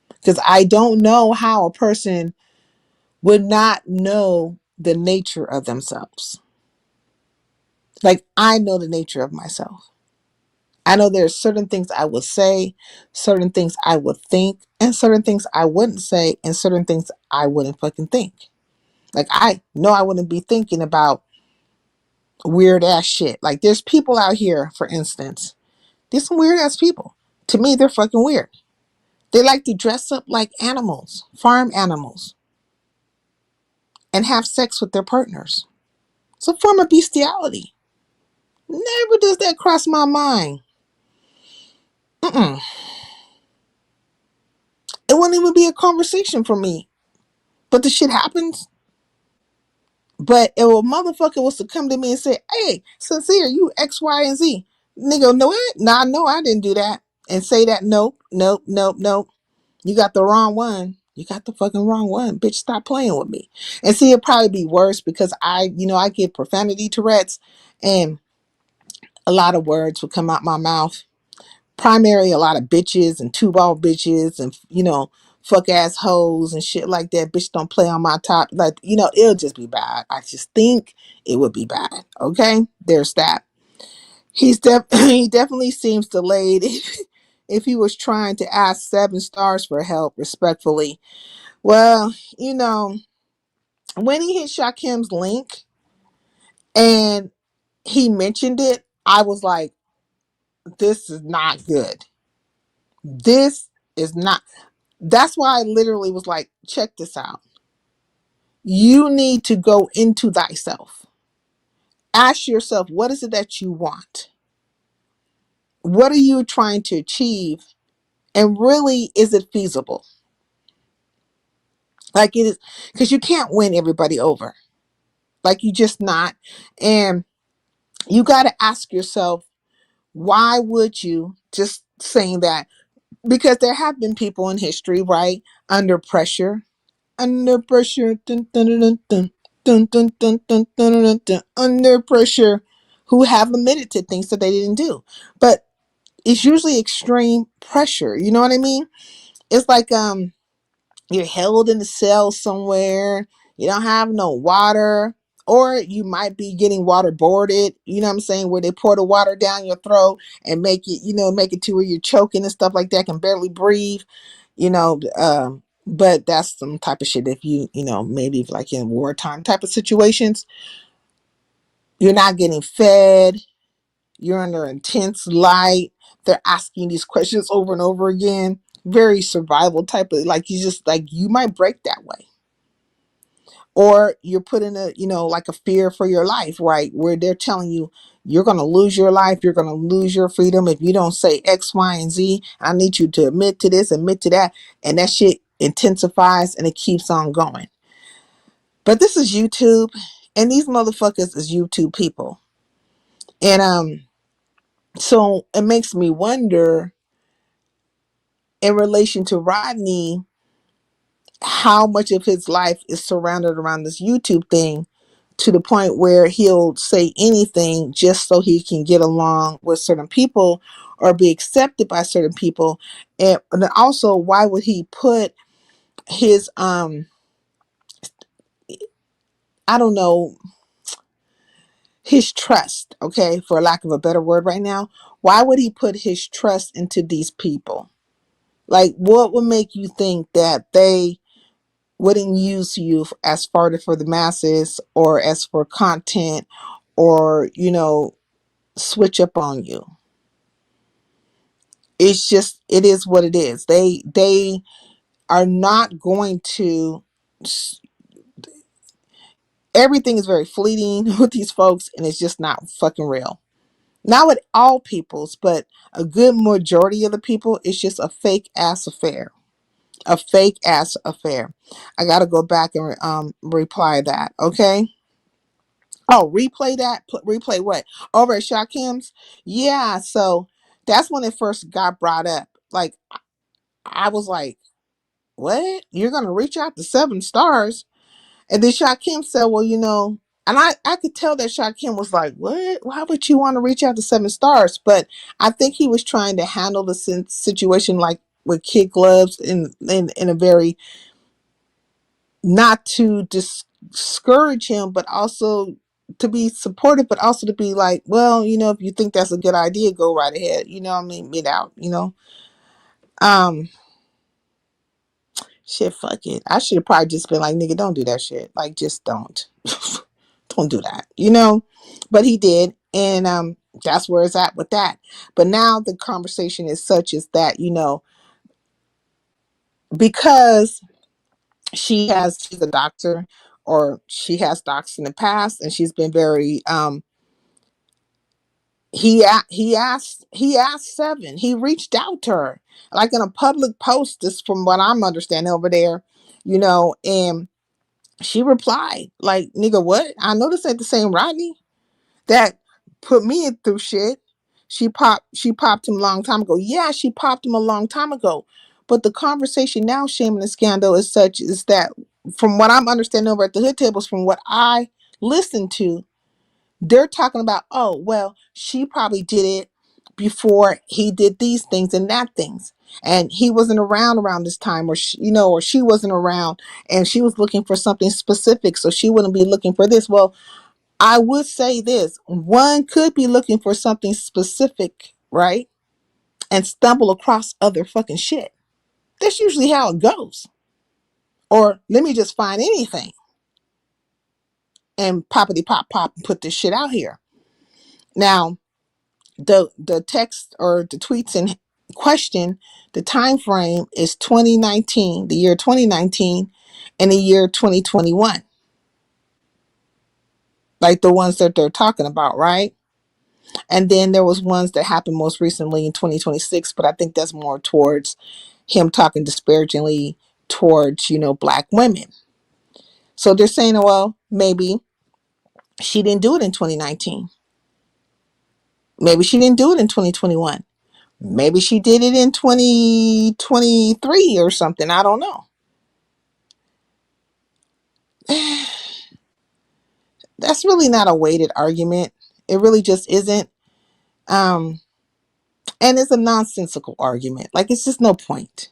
Because I don't know how a person would not know the nature of themselves. I know the nature of myself. I know there's certain things I would say, certain things I would think, and certain things I wouldn't say, and certain things I wouldn't fucking think. I know I wouldn't be thinking about weird ass shit. There's people out here, for instance, there's some weird ass people. To me, they're fucking weird. They like to dress up like animals, farm animals, and have sex with their partners. It's a form of bestiality. Never does that cross my mind. Mm-mm. It wouldn't even be a conversation for me. But the shit happens. But if a motherfucker was to come to me and say, hey, Sincere, you X, Y, and Z. Nigga, no, nah, no, I didn't do that. And say that, nope. You got the wrong one. You got the fucking wrong one. Bitch, stop playing with me. And see, it'd probably be worse because I get profanity Tourette's and a lot of words would come out my mouth. Primarily a lot of bitches and two-ball bitches and, fuck ass hoes and shit like that. Bitch, don't play on my top. It'll just be bad. I just think it would be bad. Okay? There's that. He definitely seems delayed. if he was trying to ask 7 stars for help respectfully. Well, when he hit Shakim's link and he mentioned it, I was like, this is not good. This is not. That's why I literally was like, check this out. You need to go into thyself. Ask yourself, what is it that you want? What are you trying to achieve? And really, is it feasible? Like it is, because you can't win everybody over. Like you just not. And you got to ask yourself, why would you, just saying that? Because there have been people in history, right? Under pressure, dun, dun, dun, dun, dun, dun, dun, dun, dun, dun, dun, under pressure, who have admitted to things that they didn't do. But it's usually extreme pressure. You know what I mean? It's like you're held in a cell somewhere, you don't have no water, or you might be getting waterboarded, you know what I'm saying, where they pour the water down your throat and make it to where you're choking and stuff like that, can barely breathe, you know. But that's some type of shit if maybe like in wartime type of situations. You're not getting fed, you're under intense light, they're asking these questions over and over again. Very survival type of, like, you just like, you might break that way. Or you're put in a, like a fear for your life, right? Where they're telling you you're going to lose your life, you're going to lose your freedom if you don't say X, Y, and Z. I need you to admit to this, admit to that. And that shit intensifies and it keeps on going. But this is YouTube, and these motherfuckers is YouTube people. And so it makes me wonder, in relation to Rodney, how much of his life is surrounded around this YouTube thing, to the point where he'll say anything just so he can get along with certain people or be accepted by certain people. And then also, why would he put his I don't know, his trust, okay, for lack of a better word right now, why would he put his trust into these people? Like, what would make you think that they wouldn't use you as fodder for the masses, or as for content, or switch up on you? It's just, it is what it is. They are not going to. Everything is very fleeting with these folks, and it's just not fucking real. Not with all peoples, but a good majority of the people, it's just a fake ass affair. A fake ass affair. I gotta go back and reply that. Okay. Oh, replay that. Replay what? Over at Shakim's? Yeah. So that's when it first got brought up. Like, I was like, what? You're gonna reach out to 7 stars? And then Shakim said, well, and I could tell that Shakim was like, what? Why would you want to reach out to 7 stars? But I think he was trying to handle the situation like with kid gloves, in a very, not to discourage him, but also to be supportive, but also to be like, well, if you think that's a good idea, go right ahead. You know what I mean? Get out, Um, shit, fuck it. I should have probably just been like, nigga, don't do that shit. Like, just don't. Don't do that, But he did. And that's where it's at with that. But now the conversation is such as that, because she's a doctor, or she has docs in the past, and she's been very he asked Seven. He reached out to her, like in a public post, just from what I'm understanding over there, and she replied like, nigga, what? I know this ain't the same Rodney that put me through shit. She popped him a long time ago. Yeah, she popped him a long time ago. But the conversation now, shame and the scandal, is such is that, from what I'm understanding over at the hood tables, from what I listened to, they're talking about, oh, well, she probably did it before he did these things and that things. And he wasn't around this time, or or she wasn't around, and she was looking for something specific, so she wouldn't be looking for this. Well, I would say this: one could be looking for something specific, right? and stumble across other fucking shit. That's usually how it goes. Or let me just find anything and poppity pop pop and put this shit out here. Now, the text or the tweets in question, the time frame is 2019, the year 2019, and the year 2021. Like the ones that they're talking about, right? And then there was ones that happened most recently in 2026, but I think that's more towards him talking disparagingly towards, black women. So they're saying, well, maybe she didn't do it in 2019. Maybe she didn't do it in 2021. Maybe she did it in 2023 or something. I don't know. That's really not a weighted argument. It really just isn't. And it's a nonsensical argument. Like, it's just no point.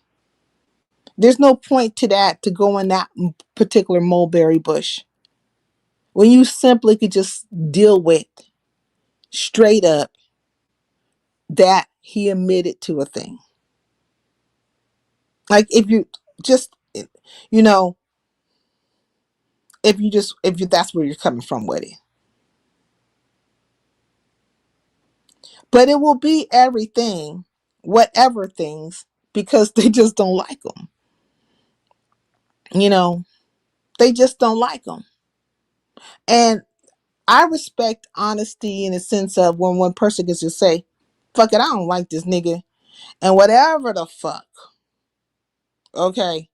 There's no point to that, to go in that particular mulberry bush, when you simply could just deal with straight up that he admitted to a thing. Like, if you just, you know, if that's where you're coming from with it. But it will be everything, whatever things, because they just don't like them. They just don't like them. And I respect honesty in the sense of when one person gets to say, fuck it, I don't like this nigga. And whatever the fuck, okay,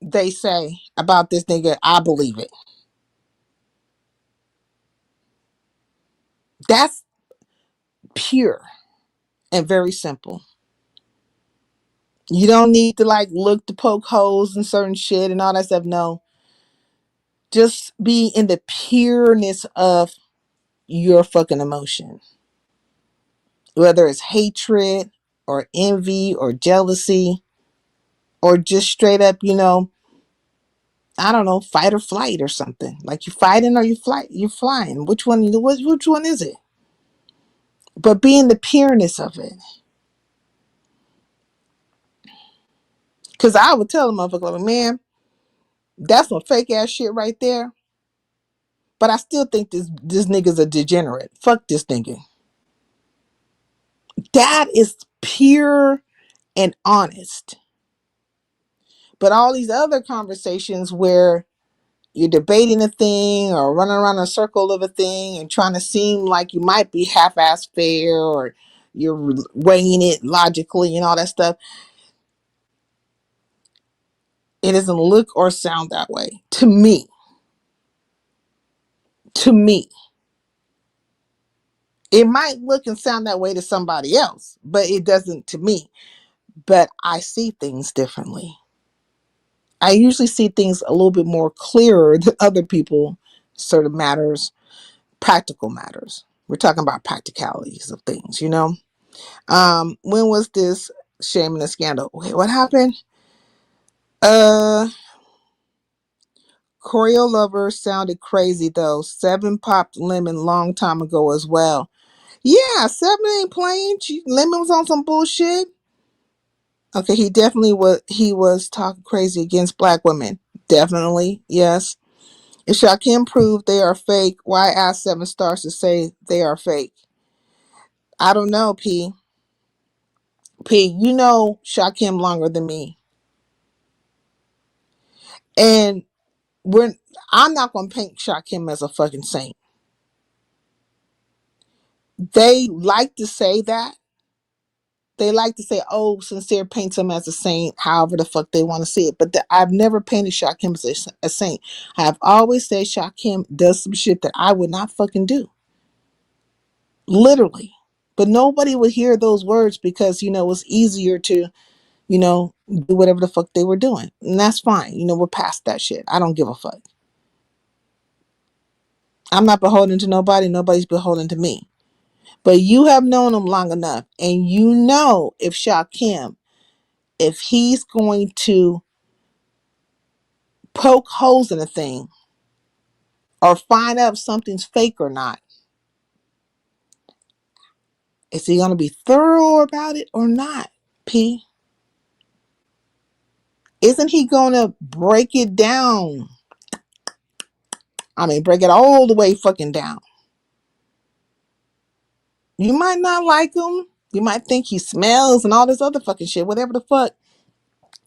they say about this nigga, I believe it. That's pure and very simple. You don't need to look to poke holes in certain shit and all that stuff. No. Just be in the pureness of your fucking emotion. Whether it's hatred or envy or jealousy or just straight up, I don't know, fight or flight or something. Like, you fighting or you're flying. Which one is it? But be in the pureness of it. Cause I would tell a motherfucker, like, man, that's some fake ass shit right there. But I still think this nigga's a degenerate. Fuck this nigga. That is pure and honest. But all these other conversations where you're debating a thing or running around a circle of a thing and trying to seem like you might be half-assed fair, or you're weighing it logically and all that stuff, it doesn't look or sound that way to me. To me. It might look and sound that way to somebody else, but it doesn't to me. But I see things differently. I usually see things a little bit more clearer than other people. Certain matters, practical matters. We're talking about practicalities of things, When was this shame and the scandal? Wait, what happened? Choreo Lover sounded crazy though. Seven popped Lemon long time ago as well. Yeah, Seven ain't playing. Lemon was on some bullshit. Okay, he was talking crazy against black women. Definitely, yes. If Shakim proved they are fake, why ask Seven Stars to say they are fake? I don't know, P. You know Shakim longer than me. And I'm not going to paint Shakim as a fucking saint. They like to say that. They like to say, oh, Sincere paints him as a saint, however the fuck they want to see it. But I've never painted Shakim as a saint. I have always said Shakim does some shit that I would not fucking do. Literally. But nobody would hear those words because, it's easier to, do whatever the fuck they were doing. And that's fine. We're past that shit. I don't give a fuck. I'm not beholden to nobody. Nobody's beholden to me. But you have known him long enough. And if Shakim, if he's going to poke holes in a thing or find out if something's fake or not, Is he gonna be thorough about it or not, P? Isn't he gonna break it down? I mean, break it all the way fucking down. You might not like him. You might think he smells and all this other fucking shit, whatever the fuck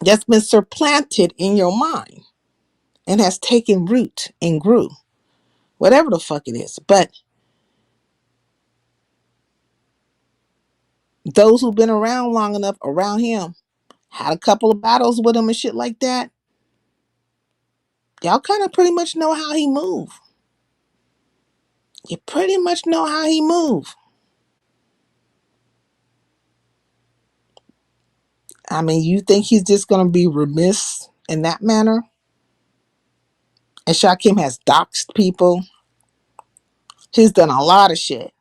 that's been supplanted in your mind and has taken root and grew, whatever the fuck it is. But those who've been around long enough around him, had a couple of battles with him and shit like that, y'all kind of pretty much know how he move. You pretty much know how he move. I mean, you think he's just gonna be remiss in that manner? And Shakim has doxed people. He's done a lot of shit.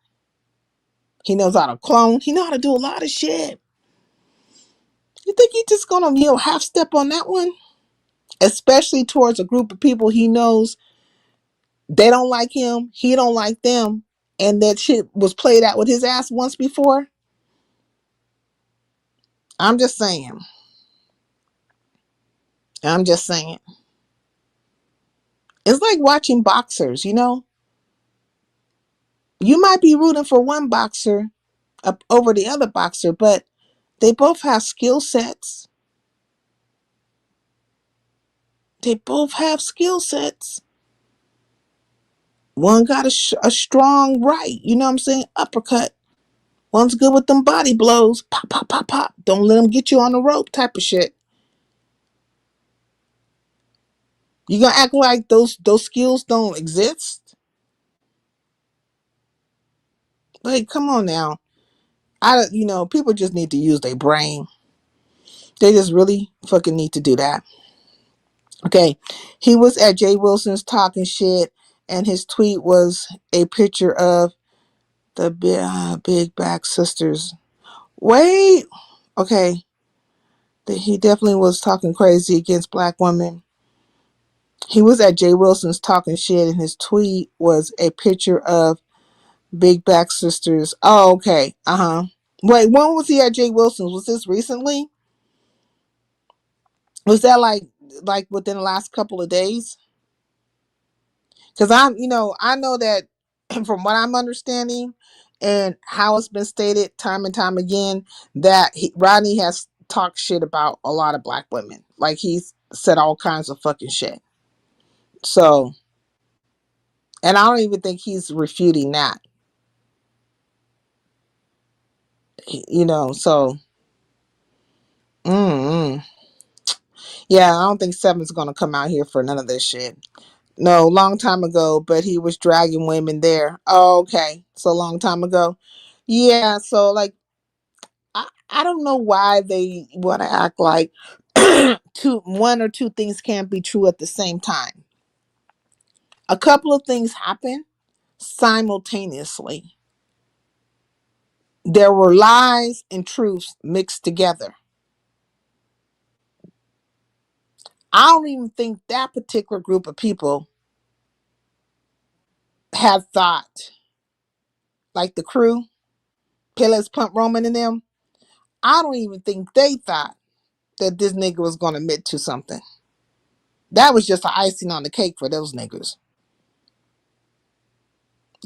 He knows how to clone. He know how to do a lot of shit. You think he's just gonna, half step on that one? Especially towards a group of people he knows they don't like him, he don't like them, and that shit was played out with his ass once before. I'm just saying. I'm just saying. It's like watching boxers, You might be rooting for one boxer up over the other boxer, but they both have skill sets. They both have skill sets. One got a strong right, you know what I'm saying? Uppercut. One's good with them body blows. Pop, pop, pop, pop. Don't let them get you on the rope type of shit. You gonna act like those skills don't exist? Like, come on now. People just need to use their brain. They just really fucking need to do that. Okay. He was at Jay Wilson's talking shit, and his tweet was a picture of the big back sisters. Wait. Okay. He definitely was talking crazy against black women. He was at Jay Wilson's talking shit, and his tweet was a picture of big back sisters. Oh, okay. Wait, when was he at Jay Wilson's? Was this recently? Was that like within the last couple of days? Because I know that from what I'm understanding and how it's been stated time and time again, that Rodney has talked shit about a lot of black women. Like, he's said all kinds of fucking shit. So, and I don't even think he's refuting that. So, yeah, I don't think Seven's gonna come out here for none of this shit. No, long time ago, but he was dragging women there. Oh, okay. So long time ago. Yeah, so like I don't know why they want to act like one or two things can't be true at the same time. A couple of things happen simultaneously. There were lies and truths mixed together. I don't even think that particular group of people had thought, like the crew, Pillars, Pump, Roman, and them. I don't even think they thought that this nigga was going to admit to something. That was just the icing on the cake for those niggas.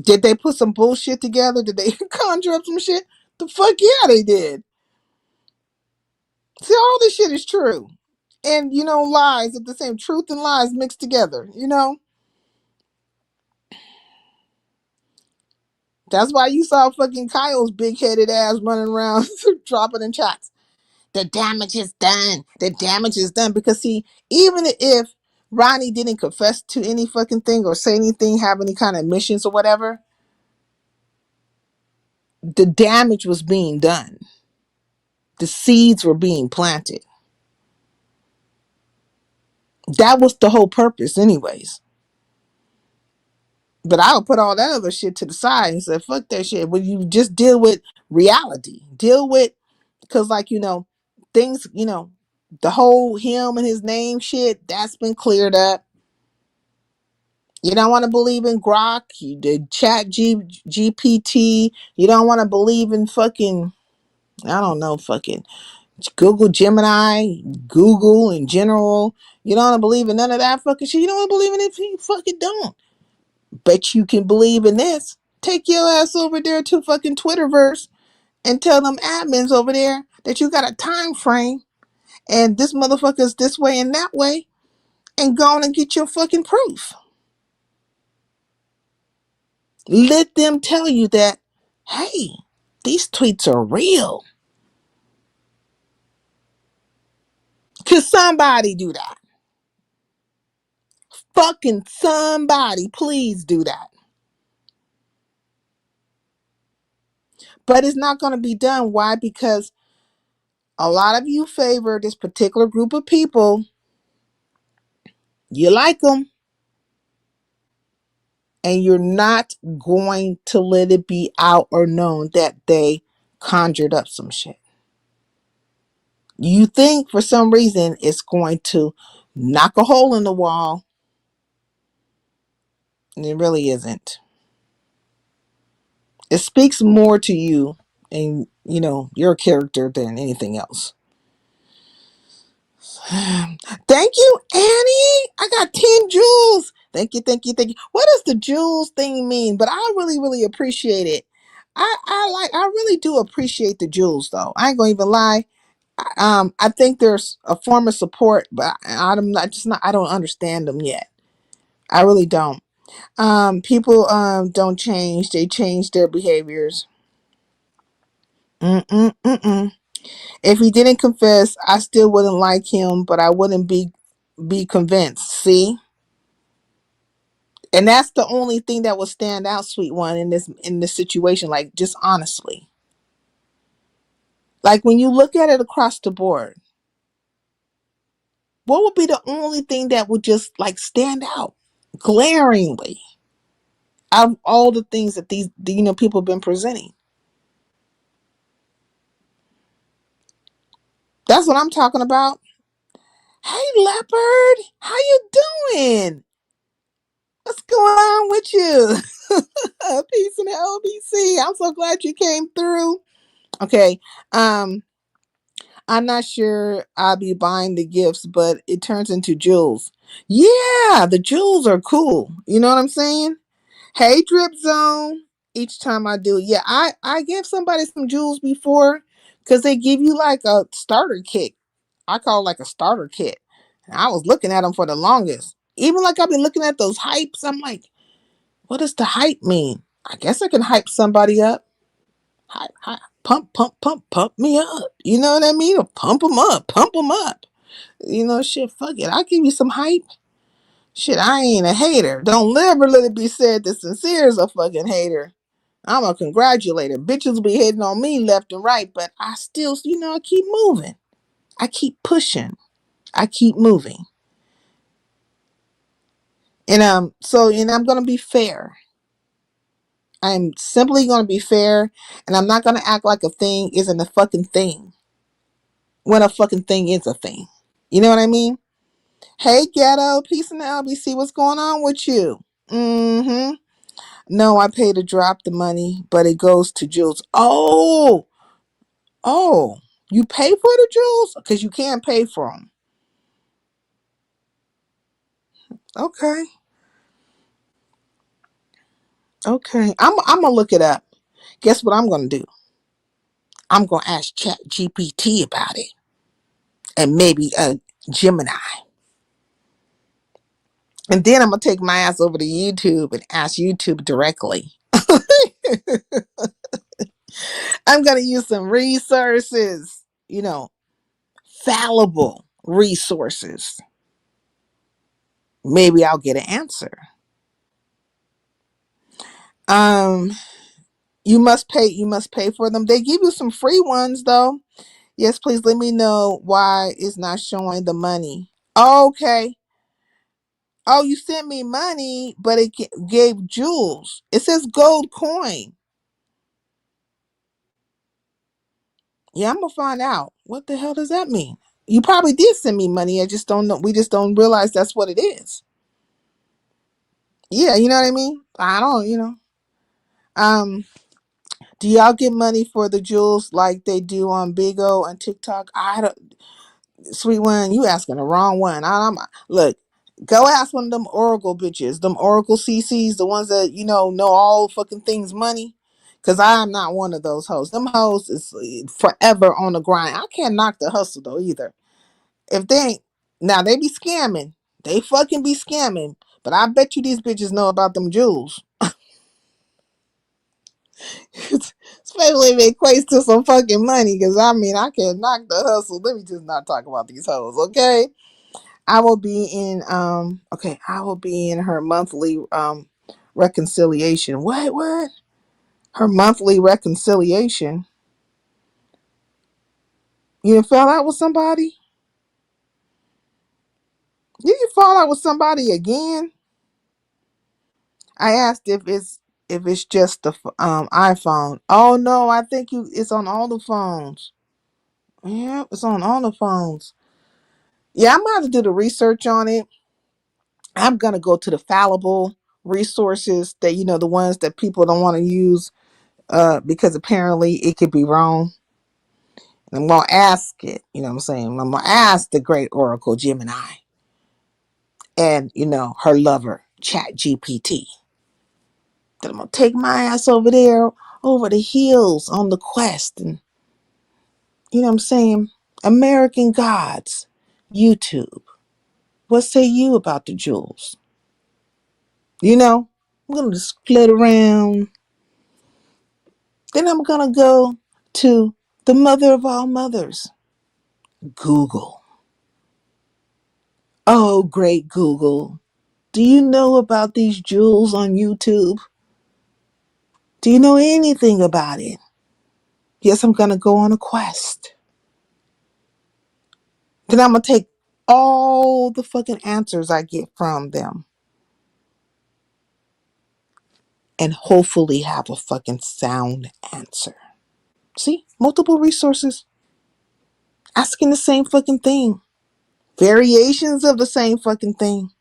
Did they put some bullshit together? Did they conjure up some shit? The fuck yeah, they did. See, all this shit is true. And, lies at the same, truth and lies mixed together. That's why you saw fucking Kyle's big-headed ass running around dropping in chats. The damage is done. The damage is done. Because, see, even if Ronnie didn't confess to any fucking thing or say anything, have any kind of admissions or whatever, the damage was being done. The seeds were being planted. That was the whole purpose anyways. But I would put all that other shit to the side and say, fuck that shit. When you just deal with reality. Deal with, because things, the whole him and his name shit, that's been cleared up. You don't want to believe in Grok, you did GPT. You don't want to believe in fucking, I don't know, fucking Google Gemini, Google in general. You don't want to believe in none of that fucking shit. You don't want to believe in it if you fucking don't. But you can believe in this. Take your ass over there to fucking Twitterverse and tell them admins over there that you got a time frame and this motherfucker's this way and that way, and go on and get your fucking proof. Let them tell you that, hey, these tweets are real. Could somebody do that? Fucking somebody, please do that. But it's not going to be done. Why? Because a lot of you favor this particular group of people. You like them. And you're not going to let it be out or known that they conjured up some shit. You think for some reason it's going to knock a hole in the wall. And it really isn't. It speaks more to you and, your character than anything else. Thank you, Annie. I got 10 jewels. Thank you, thank you, thank you. What does the jewels thing mean? But I really, really appreciate it. I really do appreciate the jewels though. I ain't gonna even lie. I think there's a form of support, but I don't understand them yet. I really don't. People don't change. They change their behaviors. Mm-mm. If he didn't confess, I still wouldn't like him, but I wouldn't be convinced. See? And that's the only thing that will stand out, sweet one, in this situation. Like, just honestly. Like, when you look at it across the board, what would be the only thing that would just like stand out glaringly out of all the things that these people have been presenting? That's what I'm talking about. Hey, Leopard, how you doing? What's going on with you? Peace in the LBC. I'm so glad you came through. Okay. I'm not sure I'll be buying the gifts, but it turns into jewels. Yeah, the jewels are cool. You know what I'm saying? Hey, Drip Zone. Each time I do, yeah, I give somebody some jewels before because they give you like a starter kit. I call it like a starter kit. And I was looking at them for the longest. Even like I've been looking at those hypes. I'm like, what does the hype mean? I guess I can hype somebody up. Hype, pump me up. You know what I mean? Or pump them up. Shit, fuck it. I'll give you some hype. Shit, I ain't a hater. Don't ever let it be said that Sincere is a fucking hater. I'm a congratulator. Bitches be hitting on me left and right, but I still, I keep moving. I keep pushing. I keep moving. And I'm gonna be fair. I'm simply gonna be fair, and I'm not gonna act like a thing isn't a fucking thing when a fucking thing is a thing. You know what I mean? Hey, Ghetto, peace in the LBC. What's going on with you? Mm-hmm. No, I pay to drop the money, but it goes to Jules. Oh, you pay for the jewels? Because you can't pay for them. Okay. I'm gonna look it up. Guess what I'm gonna do? I'm gonna ask Chat GPT about it, and maybe Gemini, and then I'm gonna take my ass over to YouTube and ask YouTube directly. I'm gonna use some resources, fallible resources. Maybe I'll get an answer. Um, you must pay for them. They give you some free ones though. Yes, please let me know why it's not showing the money. Okay. Oh, you sent me money, but it gave jewels. It says gold coin. Yeah, I'm gonna find out. What the hell does that mean? You probably did send me money. I just don't know. We just don't realize that's what it is. Yeah, you know what I mean? I don't, you know. Um, do y'all get money for the jewels like they do on Big O and TikTok? I don't, sweet one, you asking the wrong one. Look, go ask one of them Oracle bitches, them Oracle CCs, the ones that know all fucking things money. Cause I'm not one of those hoes. Them hoes is forever on the grind. I can't knock the hustle though either. If they ain't, now they be scamming, they fucking be scamming. But I bet you these bitches know about them jewels. Especially if it equates to some fucking money. Cause I mean, I can't knock the hustle. Let me just not talk about these hoes, okay? I will be in I will be in her monthly reconciliation. What? Her monthly reconciliation. You done fell out with somebody? Did you fall out with somebody again? I asked if it's just the iPhone. Oh no, I think it's on all the phones. Yeah, it's on all the phones. Yeah, I'm gonna have to do the research on it. I'm gonna go to the fallible resources that the ones that people don't want to use because apparently it could be wrong. And I'm gonna ask it, you know what I'm saying? I'm gonna ask the great Oracle Gemini and her lover, Chat GPT. Then I'm gonna take my ass over there over the hills on the quest and you know what I'm saying? American Gods, YouTube. What say you about the jewels? I'm gonna just split around. Then I'm gonna go to the mother of all mothers, Google. Oh, great Google. Do you know about these jewels on YouTube? Do you know anything about it? Yes, I'm gonna go on a quest. Then I'm gonna take all the fucking answers I get from them and hopefully have a fucking sound answer. See? Multiple resources asking the same fucking thing. Variations of the same fucking thing.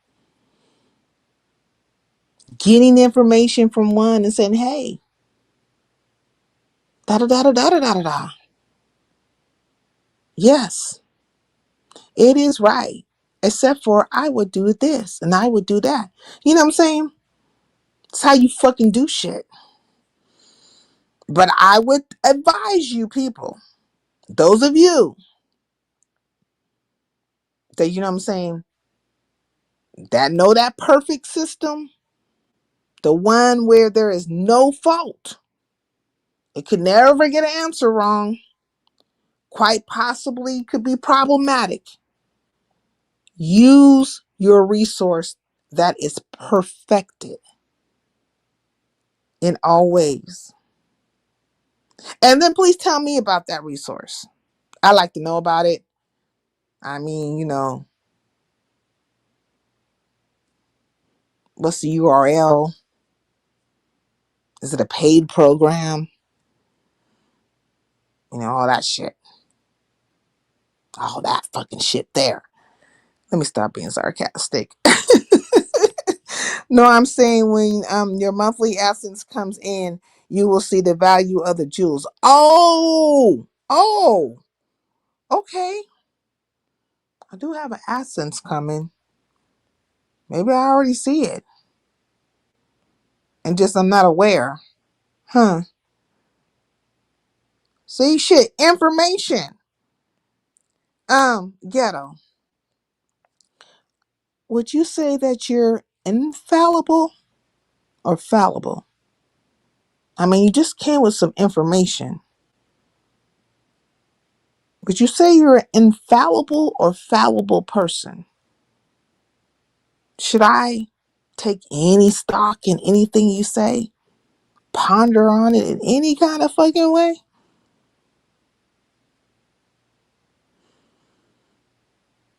Getting information from one and saying, hey, da da da da da da da da. Yes, it is right. Except for I would do this and I would do that. You know what I'm saying? It's how you fucking do shit. But I would advise you people, those of you that, you know what I'm saying, that know that perfect system, the one where there is no fault. It could never get an answer wrong. Quite possibly could be problematic. Use your resource that is perfected in all ways. And then please tell me about that resource. I like to know about it. I mean, what's the URL? Is it a paid program? All that shit. All that fucking shit there. Let me stop being sarcastic. No, I'm saying when your monthly absence comes in, you will see the value of the jewels. Oh, okay. I do have an absence coming. Maybe I already see it. And just I'm not aware. Huh. See shit. Information. Ghetto. Would you say that you're infallible or fallible? I mean, you just came with some information. Would you say you're an infallible or fallible person? Should I take any stock in anything you say? Ponder on it in any kind of fucking way?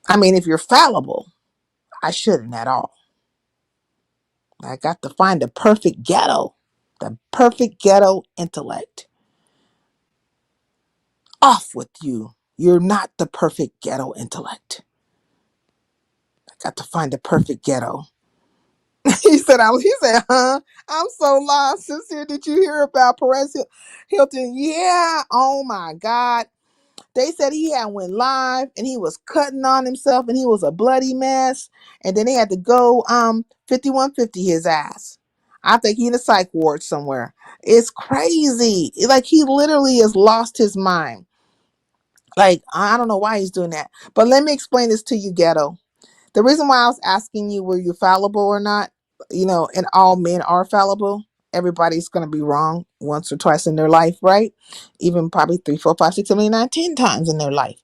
I mean, if you're fallible, I shouldn't at all. I got to find the perfect ghetto, the perfect ghetto intellect. Off with you. You're not the perfect ghetto intellect. I got to find the perfect ghetto. He said, huh? I'm so lost. Sincere, did you hear about Perez Hilton? Yeah. Oh my God. They said he had went live and he was cutting on himself and he was a bloody mess. And then they had to go 5150 his ass. I think he in a psych ward somewhere. It's crazy. Like he literally has lost his mind. Like I don't know why he's doing that. But let me explain this to you, Ghetto. The reason why I was asking you were you fallible or not, and all men are fallible. Everybody's gonna be wrong once or twice in their life, right? Even probably 3, 4, 5, 6, 7, 8, 9, 10 times in their life.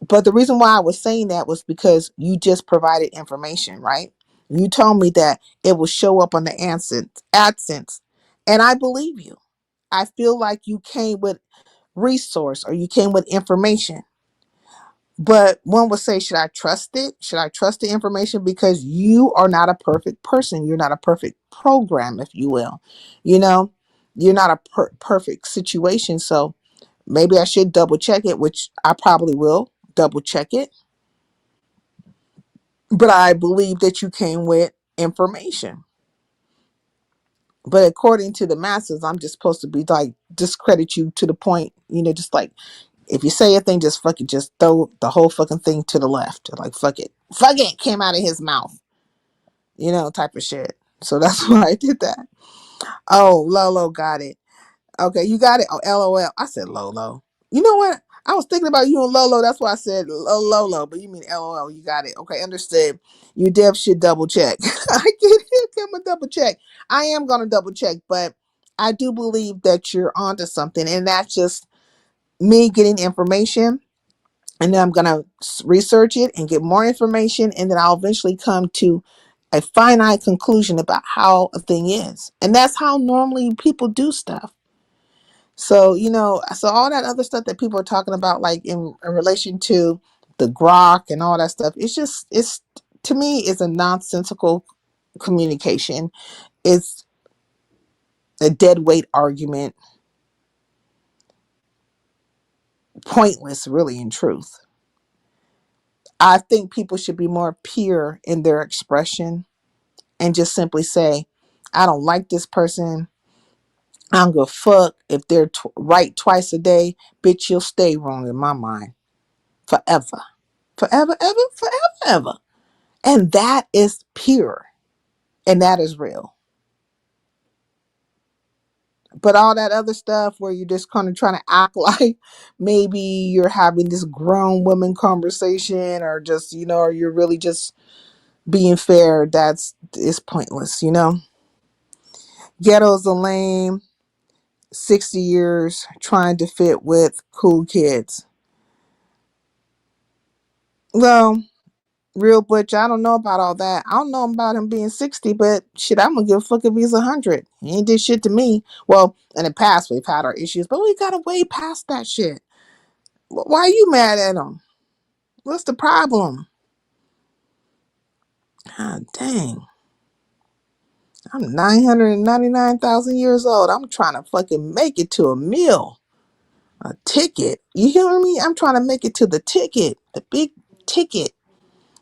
But the reason why I was saying that was because you just provided information, right? You told me that it will show up on the AdSense, and I believe you. I feel like you came with resource or you came with information. But one would say, should I trust it? Should I trust the information? Because you are not a perfect person. You're not a perfect program, if you will. You know, you're not a perfect situation. So maybe I should double check it, which I probably will double check it. But I believe that you came with information. But according to the masses, I'm just supposed to be like, discredit you to the point, just like, if you say a thing, just fucking just throw the whole fucking thing to the left. Like, fuck it. Fuck it came out of his mouth. Type of shit. So that's why I did that. Oh, Lolo got it. Okay, you got it. Oh, LOL. I said Lolo. You know what? I was thinking about you and Lolo. That's why I said Lolo, but you mean LOL. You got it. Okay, understood. You dev should double check. I get it. I'm a double check. I am going to double check, but I do believe that you're onto something. And that's just me getting information. And then I'm going to research it and get more information. And then I'll eventually come to a finite conclusion about how a thing is. And that's how normally people do stuff. So, so all that other stuff that people are talking about, like in relation to the grok and all that stuff, it's to me, it's a nonsensical communication. It's a dead weight argument, pointless, really, in truth. I think people should be more pure in their expression and just simply say, I don't like this person. I don't give a fuck if they're right twice a day. Bitch, you'll stay wrong in my mind forever. Forever, ever, forever, ever. And that is pure. And that is real. But all that other stuff where you're just kind of trying to act like maybe you're having this grown woman conversation or just, or you're really just being fair, it's pointless. Ghetto's a lame 60 years trying to fit with cool kids. Well, real Butch, I don't know about all that. I don't know about him being 60, but shit, I'm gonna give a fuck if he's 100. He ain't did shit to me. Well, in the past, we've had our issues, but we gotta way past that shit. Why are you mad at him? What's the problem? God dang. I'm 999,000 years old. I'm trying to fucking make it to a meal. A ticket. You hear me? I'm trying to make it to the ticket. The big ticket.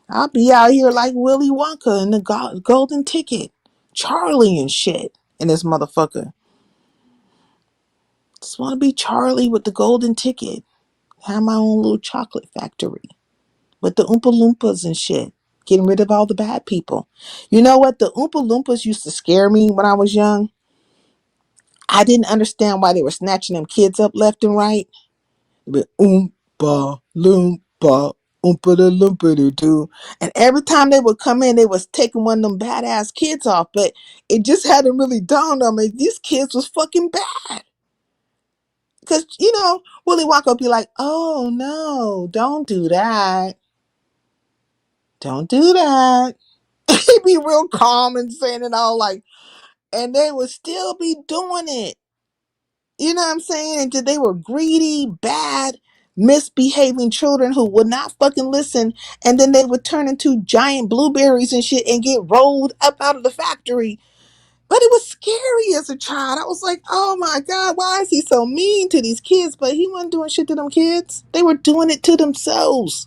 I'll be out here like Willy Wonka in the golden ticket. Charlie and shit in this motherfucker. Just want to be Charlie with the golden ticket. Have my own little chocolate factory with the Oompa Loompas and shit. Getting rid of all the bad people. You know what? The Oompa Loompas used to scare me when I was young. I didn't understand why they were snatching them kids up left and right. But Oompa Loompa, Oompa da Loompa doo doo. And every time they would come in, they was taking one of them badass kids off. But it just hadn't really dawned on me. These kids was fucking bad. Because, Willy Wonka would be like, oh, no, don't do that. Don't do that. He'd be real calm and saying it all like, and they would still be doing it. You know what I'm saying? And they were greedy, bad, misbehaving children who would not fucking listen. And then they would turn into giant blueberries and shit and get rolled up out of the factory. But it was scary as a child. I was like, oh my God, why is he so mean to these kids? But he wasn't doing shit to them kids. They were doing it to themselves.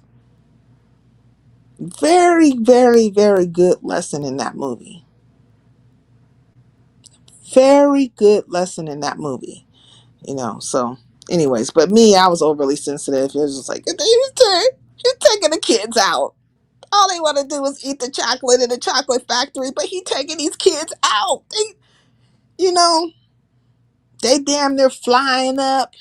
Very, very, very good lesson in that movie. Very good lesson in that movie, so anyways, but me, I was overly sensitive. It was just like, he's taking the kids out. All they want to do is eat the chocolate in the chocolate factory, but he taking these kids out. You know, they damn near flying up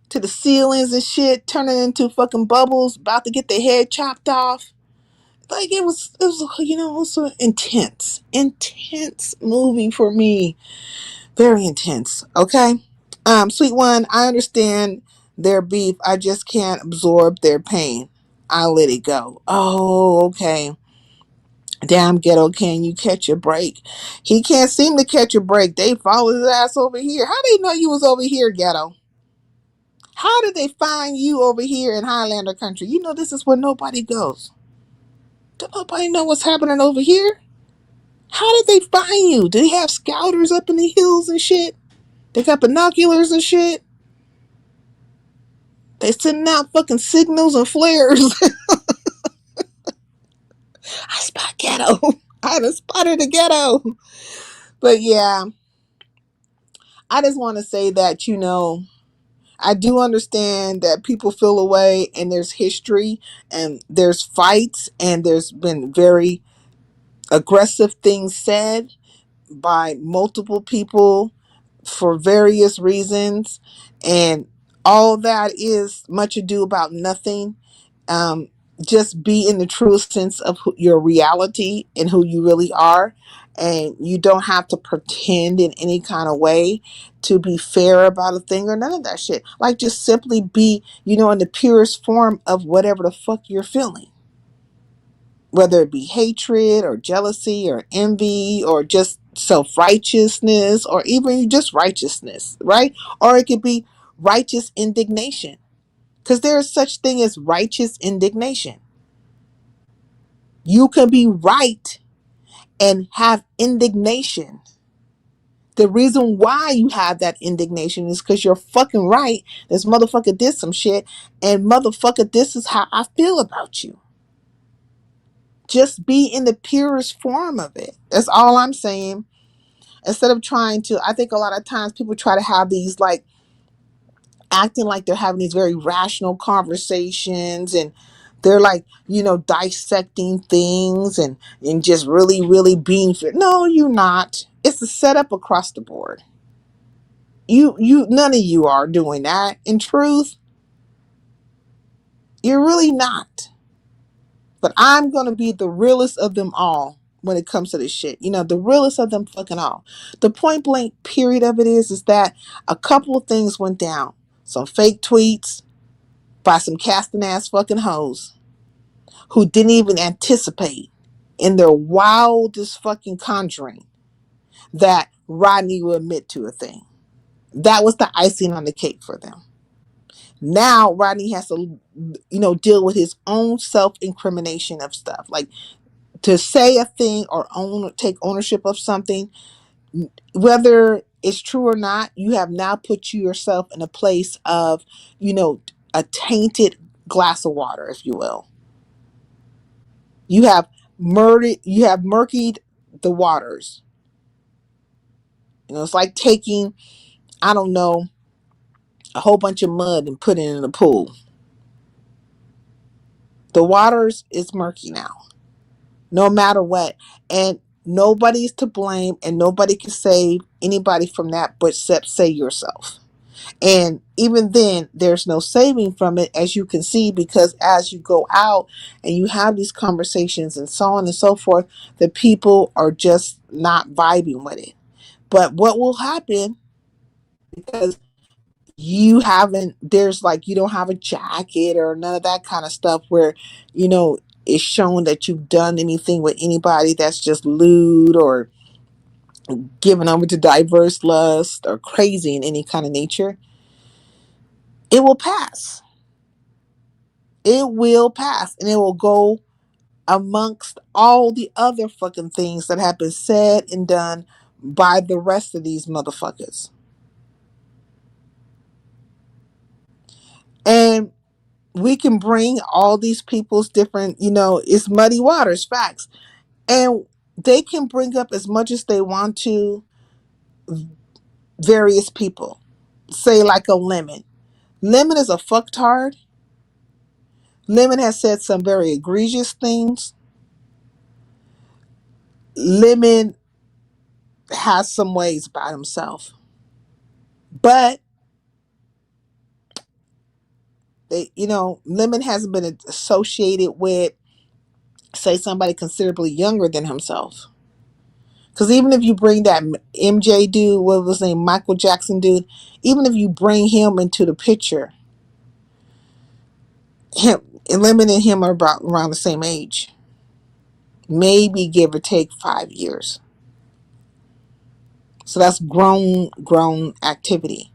to the ceilings and shit, turning into fucking bubbles, about to get their head chopped off. Like it was an intense movie for me. Very intense. Okay. Sweet one, I understand their beef. I just can't absorb their pain. I let it go. Oh, okay. Damn, Ghetto, can you catch a break? He can't seem to catch a break. They followed his ass over here. How they know you was over here, Ghetto? How did they find you over here in Highlander country? You know this is where nobody goes. Don't nobody know what's happening over here? How did they find you? Do they have scouters up in the hills and shit? They got binoculars and shit? They sending out fucking signals and flares. I spot Ghetto. I done spotted the Ghetto. But yeah, I just want to say that, I do understand that people feel away and there's history and there's fights and there's been very aggressive things said by multiple people for various reasons. And all that is much ado about nothing. Um, just be in the truest sense of your reality and who you really are. And you don't have to pretend in any kind of way to be fair about a thing or none of that shit. Like, just simply be, in the purest form of whatever the fuck you're feeling. Whether it be hatred or jealousy or envy or just self-righteousness or even just righteousness, right? Or it could be righteous indignation. Because there is such thing as righteous indignation. You can be right and have indignation. The reason why you have that indignation is because you're fucking right. This motherfucker did some shit, and motherfucker, this is how I feel about you. Just be in the purest form of it. That's all I'm saying. Instead of trying to, I think a lot of times people try to have these like acting like they're having these very rational conversations and they're like, dissecting things and just really, really being fair. No, you're not. It's a setup across the board. None of you are doing that. In truth, you're really not. But I'm going to be the realest of them all when it comes to this shit. The realest of them fucking all. The point blank period of it is that a couple of things went down. Some fake tweets by some casting ass fucking hoes who didn't even anticipate in their wildest fucking conjuring that Rodney would admit to a thing. That was the icing on the cake for them. Now Rodney has to, deal with his own self-incrimination of stuff. Like, to say a thing or take ownership of something, whether it's true or not, you have now put yourself in a place of, a tainted glass of water, if you will. You have murkied the waters. It's like taking, I don't know, a whole bunch of mud and putting it in a pool. The waters is murky now, no matter what. And nobody's to blame and nobody can save anybody from that but say yourself. And even then, there's no saving from it, as you can see, because as you go out and you have these conversations and so on and so forth, the people are just not vibing with it. But what will happen, because you don't have a jacket or none of that kind of stuff where, it's shown that you've done anything with anybody that's just lewd or given over to diverse lust or crazy in any kind of nature. It will pass. It will pass, and it will go amongst all the other fucking things that have been said and done by the rest of these motherfuckers. And we can bring all these people's different, it's muddy waters, facts. And they can bring up as much as they want to various people. Say like a Lemon. Lemon is a fucktard. Lemon has said some very egregious things. Lemon has some ways about himself. But Lemon hasn't been associated with, say, somebody considerably younger than himself. Because even if you bring that MJ dude, what was his name, Michael Jackson dude, even if you bring him into the picture, him, Lemon and him are about around the same age. Maybe give or take 5 years. So that's grown activity.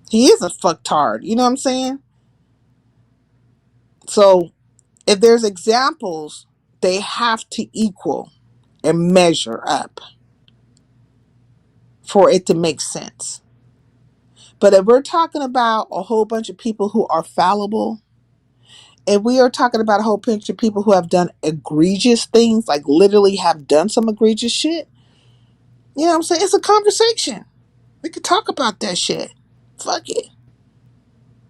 He is a fucktard. You know what I'm saying? So if there's examples, they have to equal and measure up for it to make sense. But if we're talking about a whole bunch of people who are fallible, if we are talking about a whole bunch of people who have done egregious things, like literally have done some egregious shit, you know what I'm saying? It's a conversation. We could talk about that shit. Fuck it.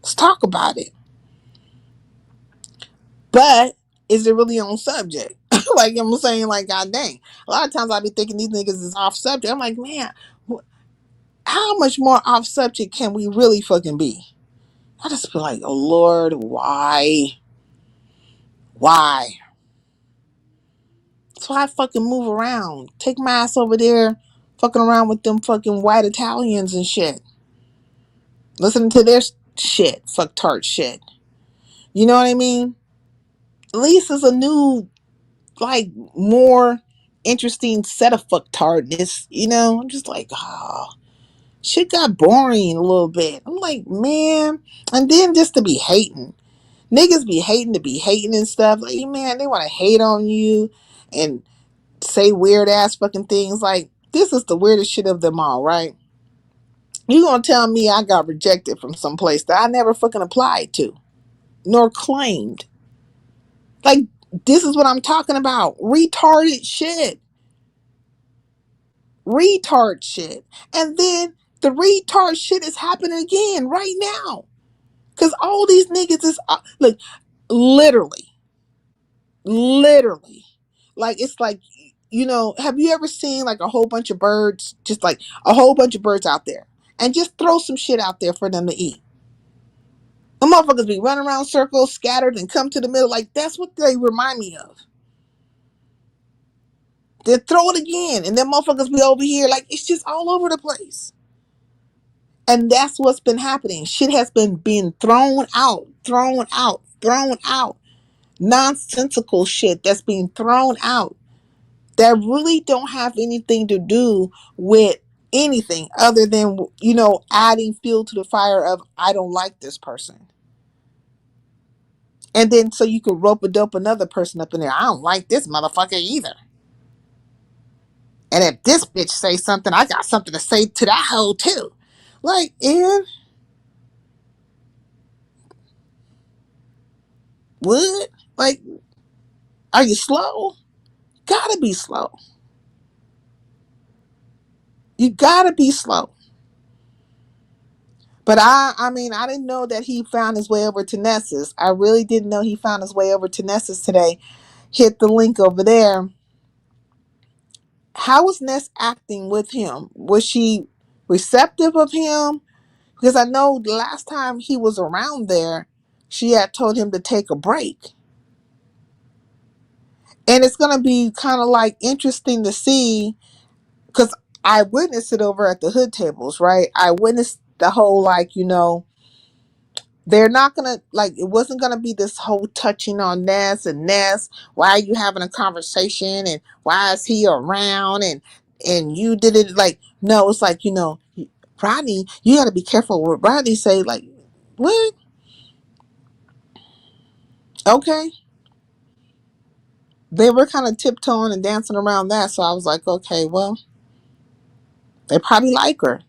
Let's talk about it. But is it really on subject? Like I'm saying, like, god dang. A lot of times I be thinking these niggas is off subject. I'm like, man, how much more off subject can we really fucking be? I just feel like, oh Lord, why? Why? So I fucking move around. Take my ass over there, fucking around with them fucking white Italians and shit. Listening to their shit, fuck tart shit. You know what I mean? At least it's a new, like, more interesting set of fucktardness. You know, I'm just like, shit got boring a little bit. I'm like, man, and then just to be hating. Niggas be hating to be hating and stuff. Like, man, they want to hate on you and say weird ass fucking things. Like, this is the weirdest shit of them all, right? You gonna tell me I got rejected from some place that I never fucking applied to, nor claimed. Like, this is what I'm talking about. Retarded shit. Retard shit. And then the retard shit is happening again right now. Because all these niggas is, look, literally, like, it's like, have you ever seen like a whole bunch of birds, just like a whole bunch of birds out there, and just throw some shit out there for them to eat? The motherfuckers be running around circles, scattered, and come to the middle. Like, that's what they remind me of. Then throw it again, and then motherfuckers be over here. Like, it's just all over the place. And that's what's been happening. Shit has been being thrown out. Nonsensical shit that's being thrown out that really don't have anything to do with anything other than, adding fuel to the fire of, I don't like this person. And then so you can rope a dope another person up in there. I don't like this motherfucker either. And if this bitch say something, I got something to say to that hoe too. Like, and what? Like, are you slow? Gotta be slow. You gotta be slow. But I mean, I didn't know that he found his way over to Ness's. I really didn't know he found his way over to Ness's today. Hit the link over there. How was Ness acting with him? Was she receptive of him? Because I know the last time he was around there, she had told him to take a break. And it's going to be kind of like interesting to see, because I witnessed it over at the hood tables, right? I witnessed the whole, like, they're not going to, like, it wasn't going to be this whole touching on Ness and Ness. Why are you having a conversation? And why is he around? And you did it, like, no, it's like, Rodney, you got to be careful what Rodney say. Like, what? Okay. They were kind of tiptoeing and dancing around that. So I was like, okay, well, they probably like her.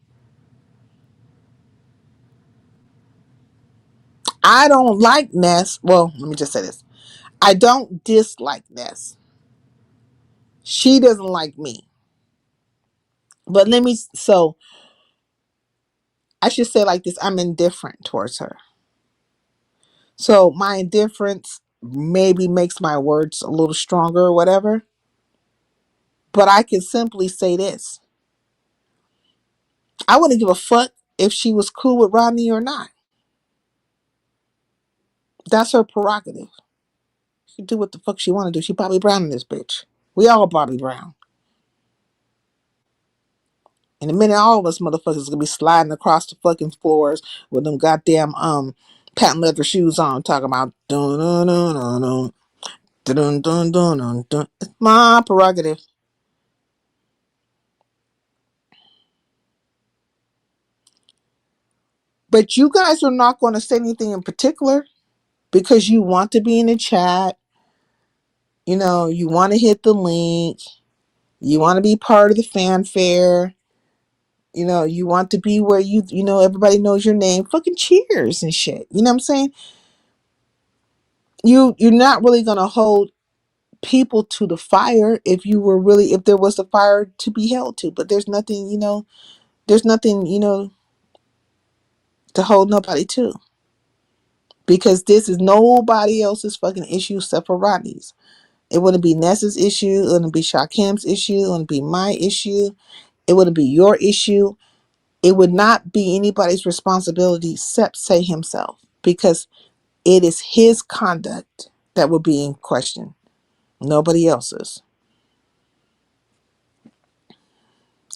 I don't like Ness. Well, let me just say this. I don't dislike Ness. She doesn't like me. But so I should say like this, I'm indifferent towards her. So my indifference maybe makes my words a little stronger or whatever. But I can simply say this. I wouldn't give a fuck if she was cool with Rodney or not. That's her prerogative. She can do what the fuck she want to do. She Bobby Brown in this bitch. We all Bobby Brown. In a minute, all of us motherfuckers gonna be sliding across the fucking floors with them goddamn patent leather shoes on, talking about dun dun dun dun dun dun dun dun dun dun. It's my prerogative. But you guys are not going to say anything in particular because you want to be in the chat. You know, you want to hit the link. You want to be part of the fanfare. You know, you want to be where you know, everybody knows your name. Fucking cheers and shit. You know what I'm saying? You're not really going to hold people to the fire if there was a fire to be held to. But there's nothing, to hold nobody to. Because this is nobody else's fucking issue except for Rodney's. It wouldn't be Nessa's issue. It wouldn't be Shakim's issue. It wouldn't be my issue. It wouldn't be your issue. It would not be anybody's responsibility except say himself, because it is his conduct that would be in question, nobody else's.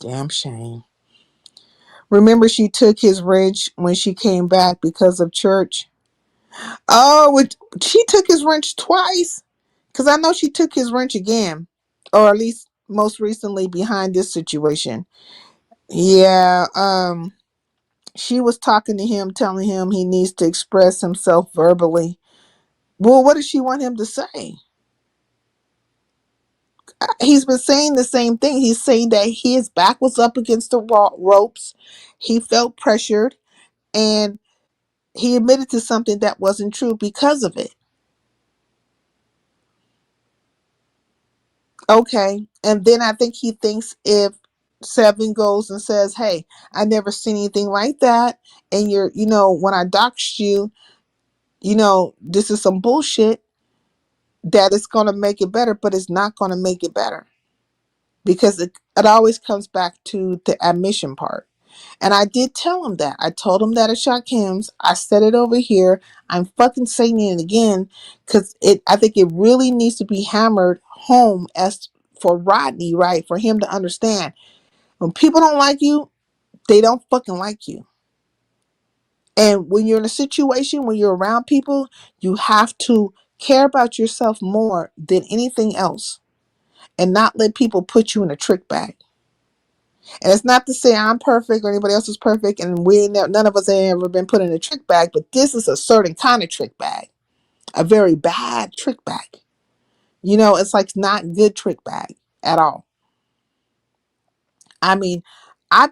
Damn shame. Remember, she took his wrench when she came back because of church. Oh, she took his wrench twice. Because I know she took his wrench again, or at least most recently behind this situation. Yeah, she was talking to him, telling him he needs to express himself verbally. Well, what does she want him to say? He's been saying the same thing. He's saying that his back was up against the ropes. He felt pressured, and he admitted to something that wasn't true because of it. Okay. And then I think he thinks if Seven goes and says, hey, I never seen anything like that, and when I doxed you, this is some bullshit, that it's going to make it better, but it's not going to make it better. Because it always comes back to the admission part. And I did tell him that. I told him that at Shakim's. I said it over here. I'm fucking saying it again because I think it really needs to be hammered home as for Rodney, right? For him to understand. When people don't like you, they don't fucking like you. And when you're in a situation, when you're around people, you have to care about yourself more than anything else and not let people put you in a trick bag. And it's not to say I'm perfect or anybody else is perfect, and none of us have ever been put in a trick bag, but this is a certain kind of trick bag, a very bad trick bag. It's like not good trick bag at all. I mean, I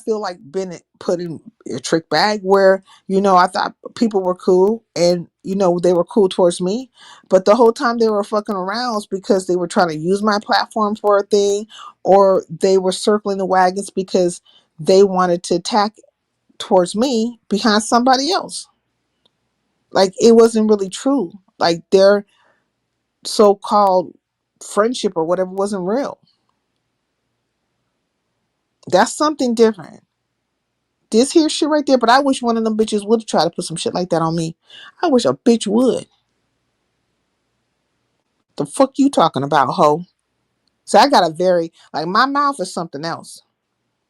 feel like been put in a trick bag where, I thought people were cool and, they were cool towards me. But the whole time they were fucking around was because they were trying to use my platform for a thing, or they were circling the wagons because they wanted to attack towards me behind somebody else. Like it wasn't really true. Like their so-called friendship or whatever wasn't real. That's something different. This here shit right there, but I wish one of them bitches would try to put some shit like that on me. I wish a bitch would. The fuck you talking about, hoe? So I got my mouth is something else.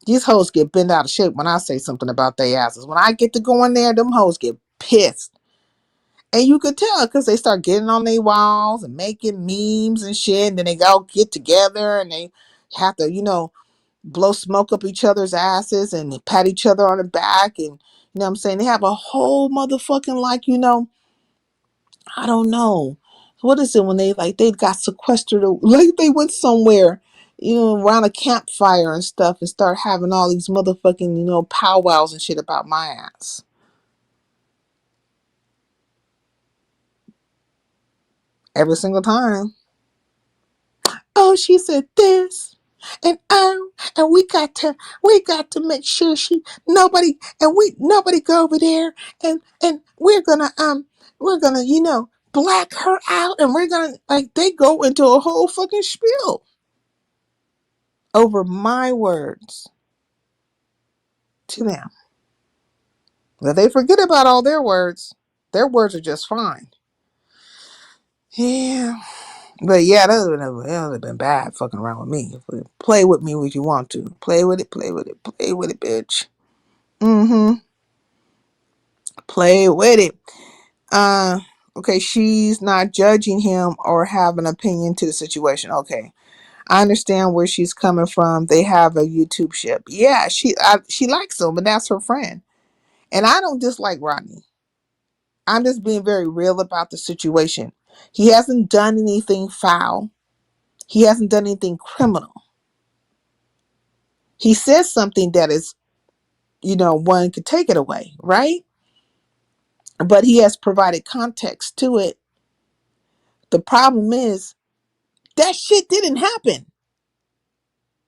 These hoes get bent out of shape when I say something about their asses. When I get to go in there, them hoes get pissed. And you could tell because they start getting on their walls and making memes and shit. And then they all get together and they have to, blow smoke up each other's asses and pat each other on the back. And, what I'm saying? They have a whole motherfucking, I don't know. What is it when they got sequestered, like they went somewhere, around a campfire and stuff and start having all these motherfucking, powwows and shit about my ass. Every single time. Oh, she said this, and oh, and we got to make sure nobody go over there, and we're gonna black her out, and we're gonna, like, they go into a whole fucking spiel over my words to them. But they forget about all their words. Their words are just fine. Yeah. But yeah, that would have been bad fucking around with me. Play with me if you want to. Play with it, bitch. Mm-hmm. Play with it. Okay, she's not judging him or have an opinion to the situation. Okay. I understand where she's coming from. They have a YouTube ship. Yeah, she likes him, but that's her friend. And I don't dislike Rodney. I'm just being very real about the situation. He hasn't done anything foul. He hasn't done anything criminal. He says something that is, one could take it away, right? But he has provided context to it. The problem is that shit didn't happen.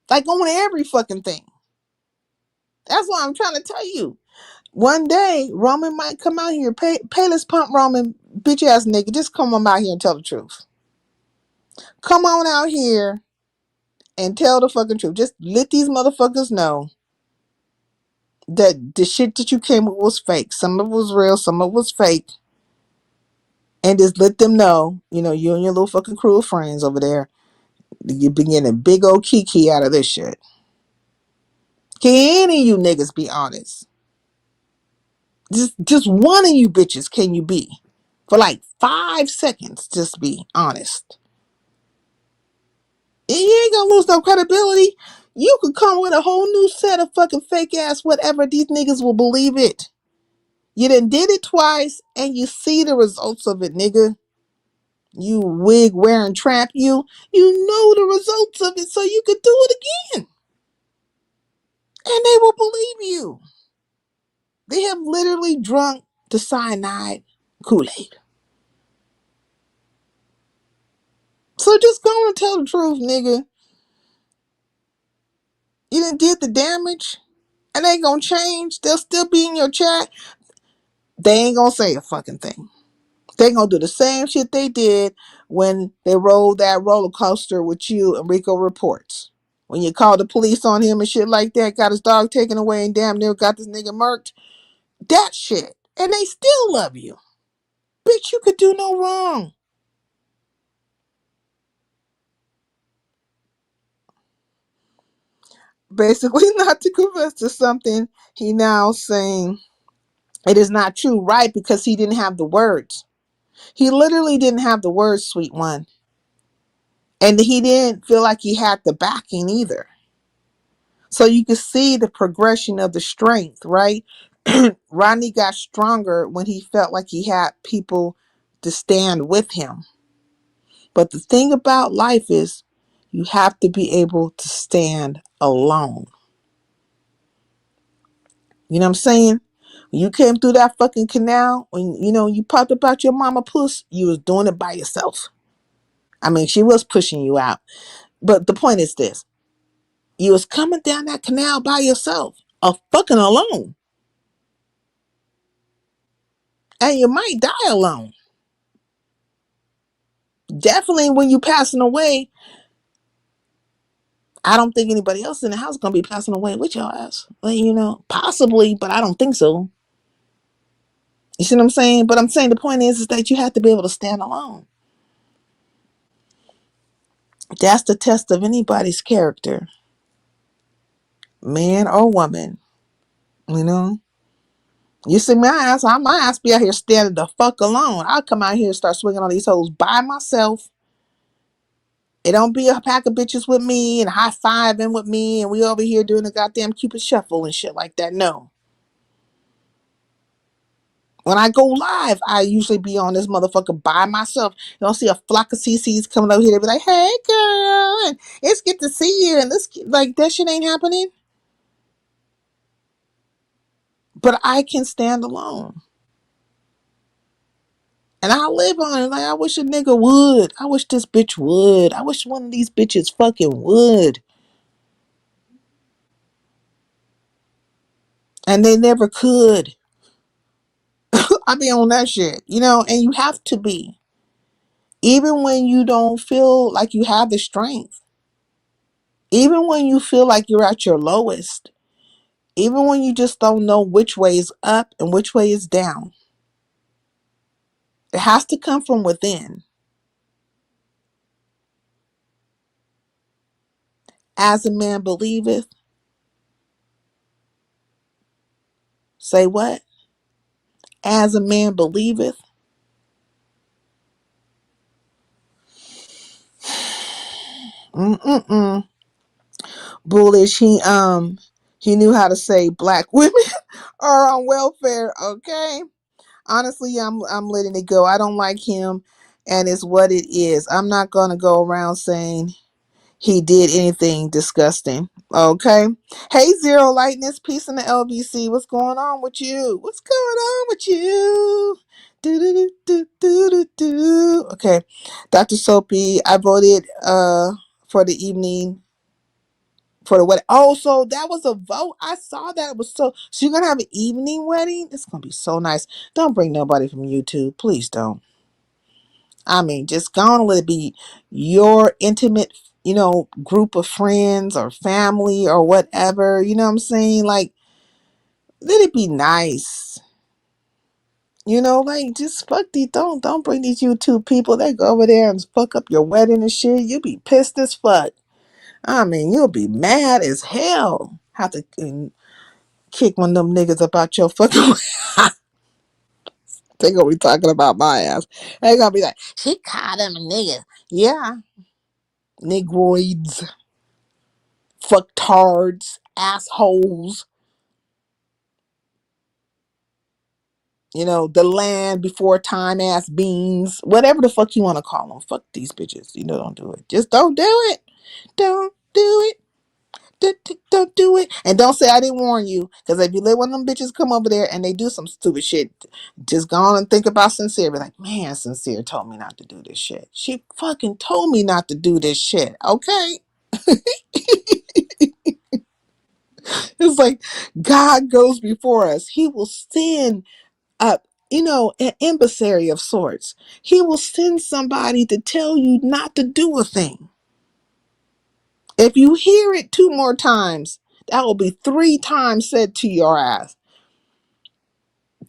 Like on every fucking thing. That's what I'm trying to tell you. One day, Roman might come out here. Payless pump Roman, bitch ass nigga. Just come on out here and tell the truth. Come on out here and tell the fucking truth. Just let these motherfuckers know that the shit that you came with was fake. Some of it was real, some of it was fake. And just let them know, you and your little fucking crew of friends over there, you've been getting a big old kiki out of this shit. Can any of you niggas be honest? Just one of you bitches can you be? For like 5 seconds, just be honest. You ain't gonna lose no credibility. You could come with a whole new set of fucking fake ass whatever. These niggas will believe it. You done did it twice and you see the results of it, nigga. You wig wearing tramp, you know the results of it, so you could do it again. And they will believe you. They have literally drunk the cyanide Kool-Aid. So just go and tell the truth, nigga. You done did the damage. And they ain't gonna change. They'll still be in your chat. They ain't gonna say a fucking thing. They gonna do the same shit they did when they rolled that roller coaster with you and Rico Reports. When you called the police on him and shit like that, got his dog taken away and damn near got this nigga murked. That shit. And they still love you. Bitch, you could do no wrong. Basically, not to confess to something, he now saying it is not true, right? Because he didn't have the words. He literally didn't have the words, sweet one. And he didn't feel like he had the backing either. So you can see the progression of the strength, right? Rodney got stronger when he felt like he had people to stand with him. But the thing about life is you have to be able to stand alone. You know what I'm saying? When you came through that fucking canal, when you popped up out your mama puss, you was doing it by yourself. I mean, she was pushing you out. But the point is this. You was coming down that canal by yourself, fucking alone. And you might die alone. Definitely when you passing away, I don't think anybody else in the house gonna be passing away with your ass. Like, possibly, but I don't think so. You see what I'm saying? But I'm saying the point is that you have to be able to stand alone. That's the test of anybody's character. Man or woman. You see my ass be out here standing the fuck alone. I'll come out here and start swinging on these hoes by myself. It don't be a pack of bitches with me and high fiving with me and we over here doing the goddamn Cupid shuffle and shit like that. No. When I go live, I usually be on this motherfucker by myself. You don't see a flock of CCs coming over here. They be like, hey girl, and it's good to see you. And this, like, that shit ain't happening. But I can stand alone. And I live on it. Like, I wish a nigga would. I wish this bitch would. I wish one of these bitches fucking would. And they never could. I be on that shit, and you have to be. Even when you don't feel like you have the strength, even when you feel like you're at your lowest, even when you just don't know which way is up and which way is down, it has to come from within. As a man believeth, say what? As a man believeth. Mm-mm-mm. Bullish. He knew how to say black women are on welfare. Okay. Honestly, I'm letting it go. I don't like him, and it's what it is. I'm not gonna go around saying he did anything disgusting. Okay. Hey, Zero Lightness, peace in the LBC. What's going on with you? What's going on with you? Do do do do do do do. Okay, Dr. Soapy, I voted for the evening for the wedding. Oh, so that was a vote. I saw that. It was so you're gonna have an evening wedding? It's gonna be so nice. Don't bring nobody from YouTube. Please don't. I mean, just go on and let it be your intimate, group of friends or family or whatever. You know what I'm saying? Like, let it be nice. Like, just fuck these. Don't bring these YouTube people. They go over there and fuck up your wedding and shit. You'll be pissed as fuck. I mean, you'll be mad as hell. Have to kick one of them niggas about your fucking. They gonna be talking about my ass. They gonna be like, she called him a nigga. Yeah, negroids, fucktards, assholes. The land before time ass beans. Whatever the fuck you want to call them. Fuck these bitches. Don't do it. Just don't do it. Don't do it. Don't do it. And don't say I didn't warn you. Because if you let one of them bitches come over there and they do some stupid shit, just go on and think about Sincere. Be like, man, Sincere told me not to do this shit. She fucking told me not to do this shit. Okay? It's like God goes before us. He will send up, an emissary of sorts. He will send somebody to tell you not to do a thing. If you hear it 2 more times, that will be 3 times said to your ass.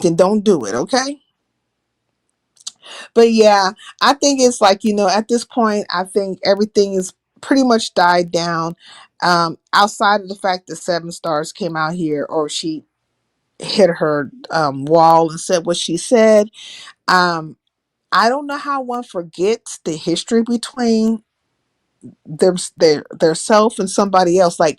Then don't do it, okay? But yeah, I think it's like, at this point, I think everything is pretty much died down. Outside of the fact that Seven Stars came out here, or she hit her wall and said what she said. I don't know how one forgets the history between their self and somebody else. Like,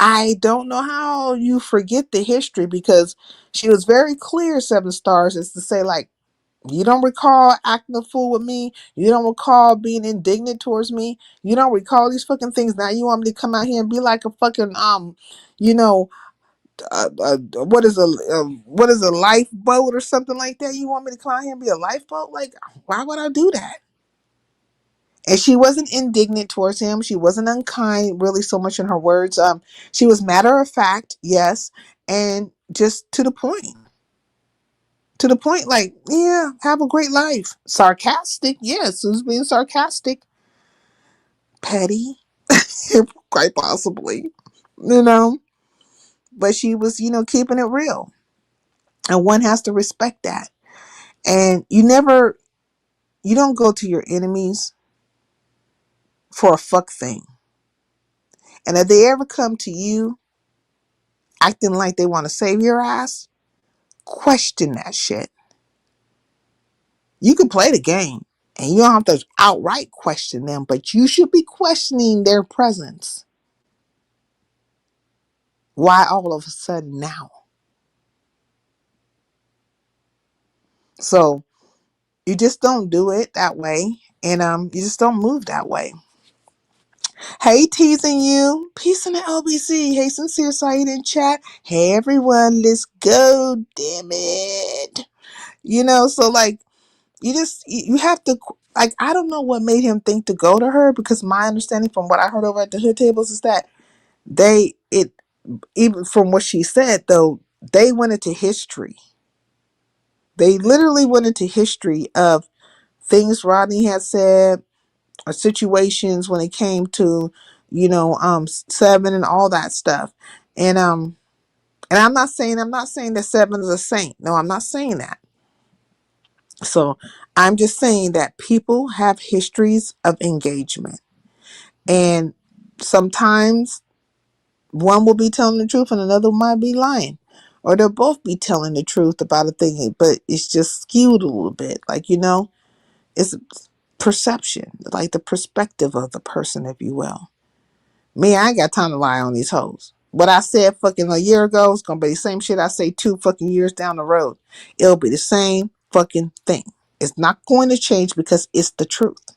I don't know how you forget the history, because she was very clear, Seven Stars, is to say, like, you don't recall acting a fool with me. You don't recall being indignant towards me. You don't recall these fucking things. Now you want me to come out here and be like a fucking you know, what is a lifeboat or something like that? You want me to come out here and be a lifeboat? Like, why would I do that? And she wasn't indignant towards him. She wasn't unkind, really, so much in her words. She was matter of fact, yes, and just to the point. To the point, like, yeah, have a great life. Sarcastic, yes, it was being sarcastic. Petty, quite possibly, you know. But she was, keeping it real. And one has to respect that. And you don't go to your enemies for a fuck thing. And if they ever come to you acting like they want to save your ass, question that shit. You can play the game and you don't have to outright question them, but you should be questioning their presence. Why all of a sudden now? So you just don't do it that way, and you just don't move that way. Hey, teasing you. Peace in the LBC. Hey, Sincere Saeed in chat. Hey, everyone, let's go. Damn it. So like, you have to, like, I don't know what made him think to go to her, because my understanding from what I heard over at the hood tables is that even from what she said, though, they went into history. They literally went into history of things Rodney had said, or situations when it came to, Seven and all that stuff. And I'm not saying that Seven is a saint. No, I'm not saying that. So I'm just saying that people have histories of engagement. And sometimes one will be telling the truth and another might be lying. Or they'll both be telling the truth about a thing, but it's just skewed a little bit. Like, it's perception, like the perspective of the person, if you will. Me, I ain't got time to lie on these hoes. What I said fucking a year ago is gonna be the same shit I say 2 fucking years down the road. It'll be the same fucking thing. It's not going to change because it's the truth.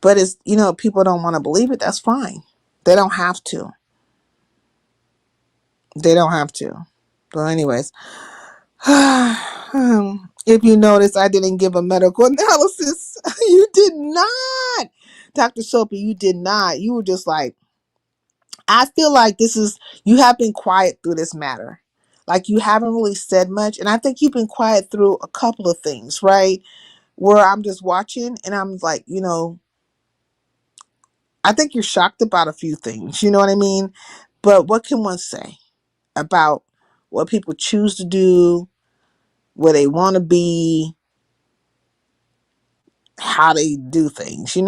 But it's, people don't want to believe it. That's fine. They don't have to. They don't have to. But anyways, if you notice, I didn't give a medical analysis. You did not. Dr. Soapy, you did not. You were just like, I feel like you have been quiet through this matter. Like you haven't really said much. And I think you've been quiet through a couple of things, right? Where I'm just watching and I'm like, I think you're shocked about a few things. You know what I mean? But what can one say about what people choose to do, where they want to be, how they do things? You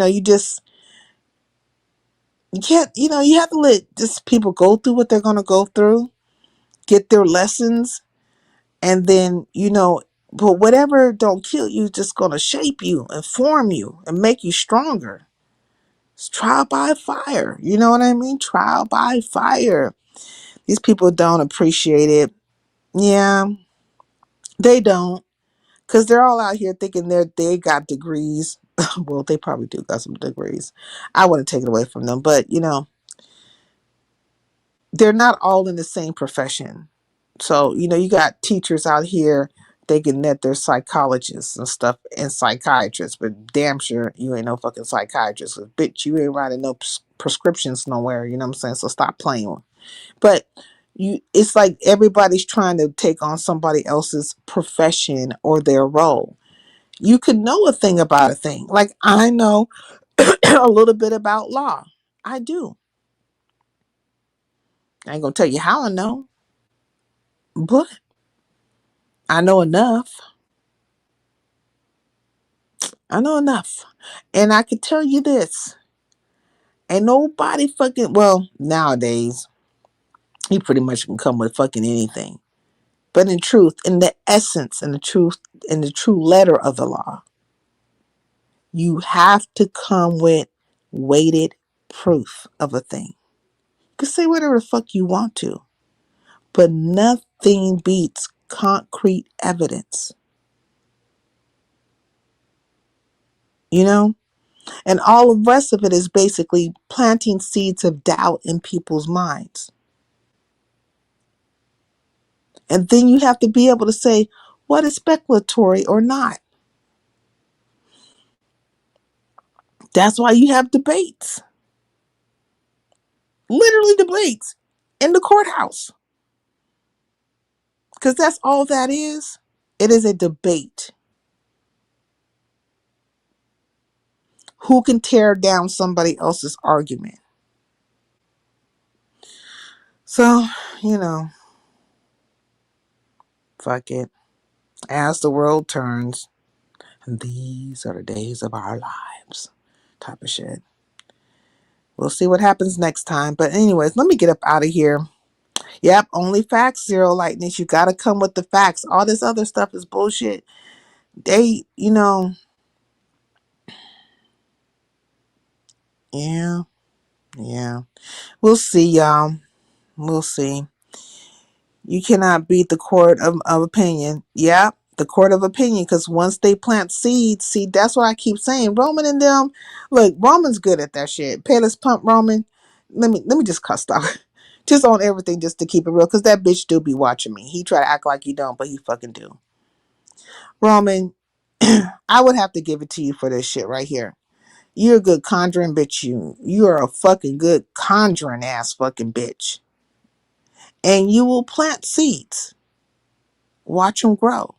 can't, you have to let just people go through what they're going to go through, get their lessons, and then, but whatever don't kill you, just going to shape you and form you and make you stronger. It's trial by fire. You know what I mean? Trial by fire. These people don't appreciate it. Yeah, they don't. Because they're all out here thinking they got degrees. Well, they probably do got some degrees. I wouldn't take it away from them. But, they're not all in the same profession. So, you got teachers out here thinking that they're psychologists and stuff and psychiatrists. But damn sure you ain't no fucking psychiatrist. Bitch, you ain't writing no prescriptions nowhere. You know what I'm saying? So stop playing. But it's like everybody's trying to take on somebody else's profession or their role. You could know a thing about a thing. Like I know a little bit about law. I do. I ain't gonna tell you how I know, but I know enough. I know enough. And I can tell you this. Ain't nobody fucking, well, nowadays, you pretty much can come with fucking anything. But in truth, in the essence, in the truth, in the true letter of the law, you have to come with weighted proof of a thing. You can say whatever the fuck you want to, but nothing beats concrete evidence. You know? And all the rest of it is basically planting seeds of doubt in people's minds. And then you have to be able to say what is speculatory or not. That's why you have debates. Literally debates in the courthouse. Because that's all that is. It is a debate. Who can tear down somebody else's argument? So, fuck it. As the world turns, and these are the days of our lives. Type of shit. We'll see what happens next time. But anyways, let me get up out of here. Yep, only facts, Zero Lightness. You gotta come with the facts. All this other stuff is bullshit. They, yeah. We'll see, y'all. We'll see. You cannot beat the court of opinion. Yeah, the court of opinion. Because once they plant seeds, see, that's what I keep saying. Roman and them, look, Roman's good at that shit. Payless Pump Roman. Let me just cuss stop. Just on everything, just to keep it real. Because that bitch do be watching me. He try to act like he don't, but he fucking do. Roman, I would have to give it to you for this shit right here. You're a good conjuring bitch. You are a fucking good conjuring ass fucking bitch. And you will plant seeds. Watch them grow.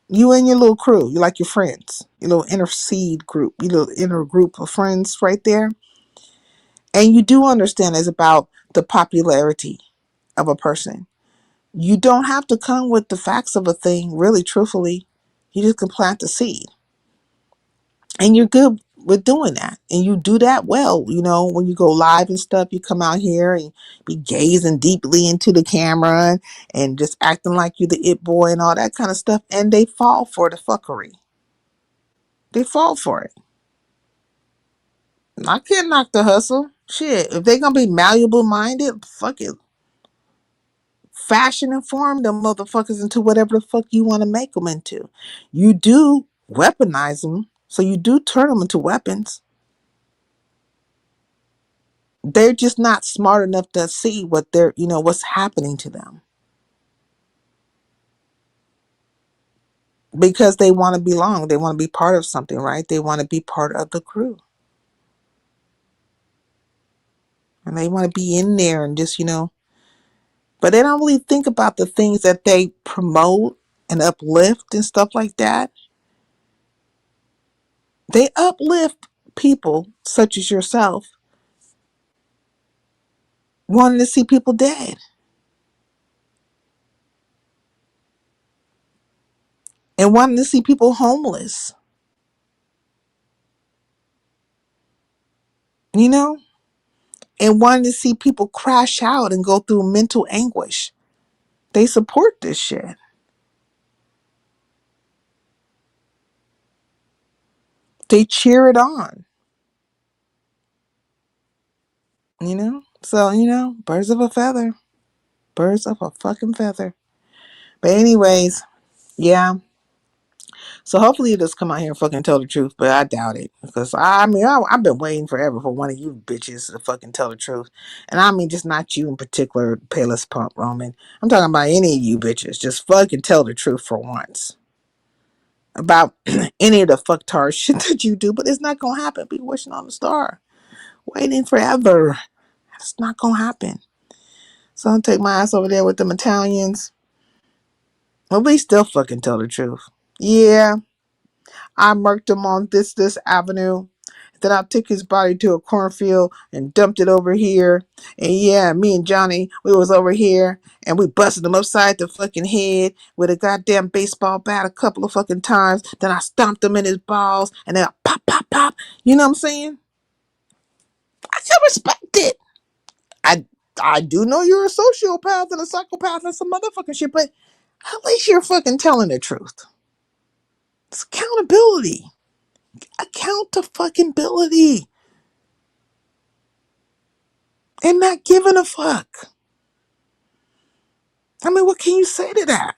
You and your little crew, you like your friends, your little inner seed group, your little inner group of friends right there. And you do understand it's about the popularity of a person. You don't have to come with the facts of a thing, really, truthfully. You just can plant the seed. And you're good with doing that. And you do that well. You know, when you go live and stuff, you come out here and be gazing deeply into the camera and just acting like you're the it boy and all that kind of stuff. And they fall for the fuckery. They fall for it. I can't knock the hustle. Shit, if they gonna be malleable minded, fuck it. Fashion and form them motherfuckers into whatever the fuck you want to make them into. You do weaponize them, so you do turn them into weapons. They're just not smart enough to see what they're, what's happening to them. Because they want to belong. They want to be part of something, right? They want to be part of the crew. And they want to be in there and just, but they don't really think about the things that they promote and uplift and stuff like that. They uplift people such as yourself wanting to see people dead and wanting to see people homeless, and wanting to see people crash out and go through mental anguish. They support this shit. They cheer it on, So, birds of a feather. Birds of a fucking feather. But anyways, yeah. So hopefully you just come out here and fucking tell the truth, but I doubt it. Because I've been waiting forever for one of you bitches to fucking tell the truth. And I mean just not you in particular, Payless Pump Roman. I'm talking about any of you bitches. Just fucking tell the truth for once. About any of the fucktard shit that you do, but it's not gonna happen. Be wishing on the star. Waiting forever. It's not gonna happen. So I'll take my ass over there with them Italians. At least they'll fucking tell the truth. Yeah, I murked him on this avenue. Then I took his body to a cornfield and dumped it over here. And yeah, me and Johnny, we was over here and we busted him upside the fucking head with a goddamn baseball bat a couple of fucking times. Then I stomped him in his balls and then I pop, pop, pop. You know what I'm saying? I can respect it. I do know you're a sociopath and a psychopath and some motherfucking shit, but at least you're fucking telling the truth. It's accountability. Account to fucking ability. And not giving a fuck. I mean, what can you say to that?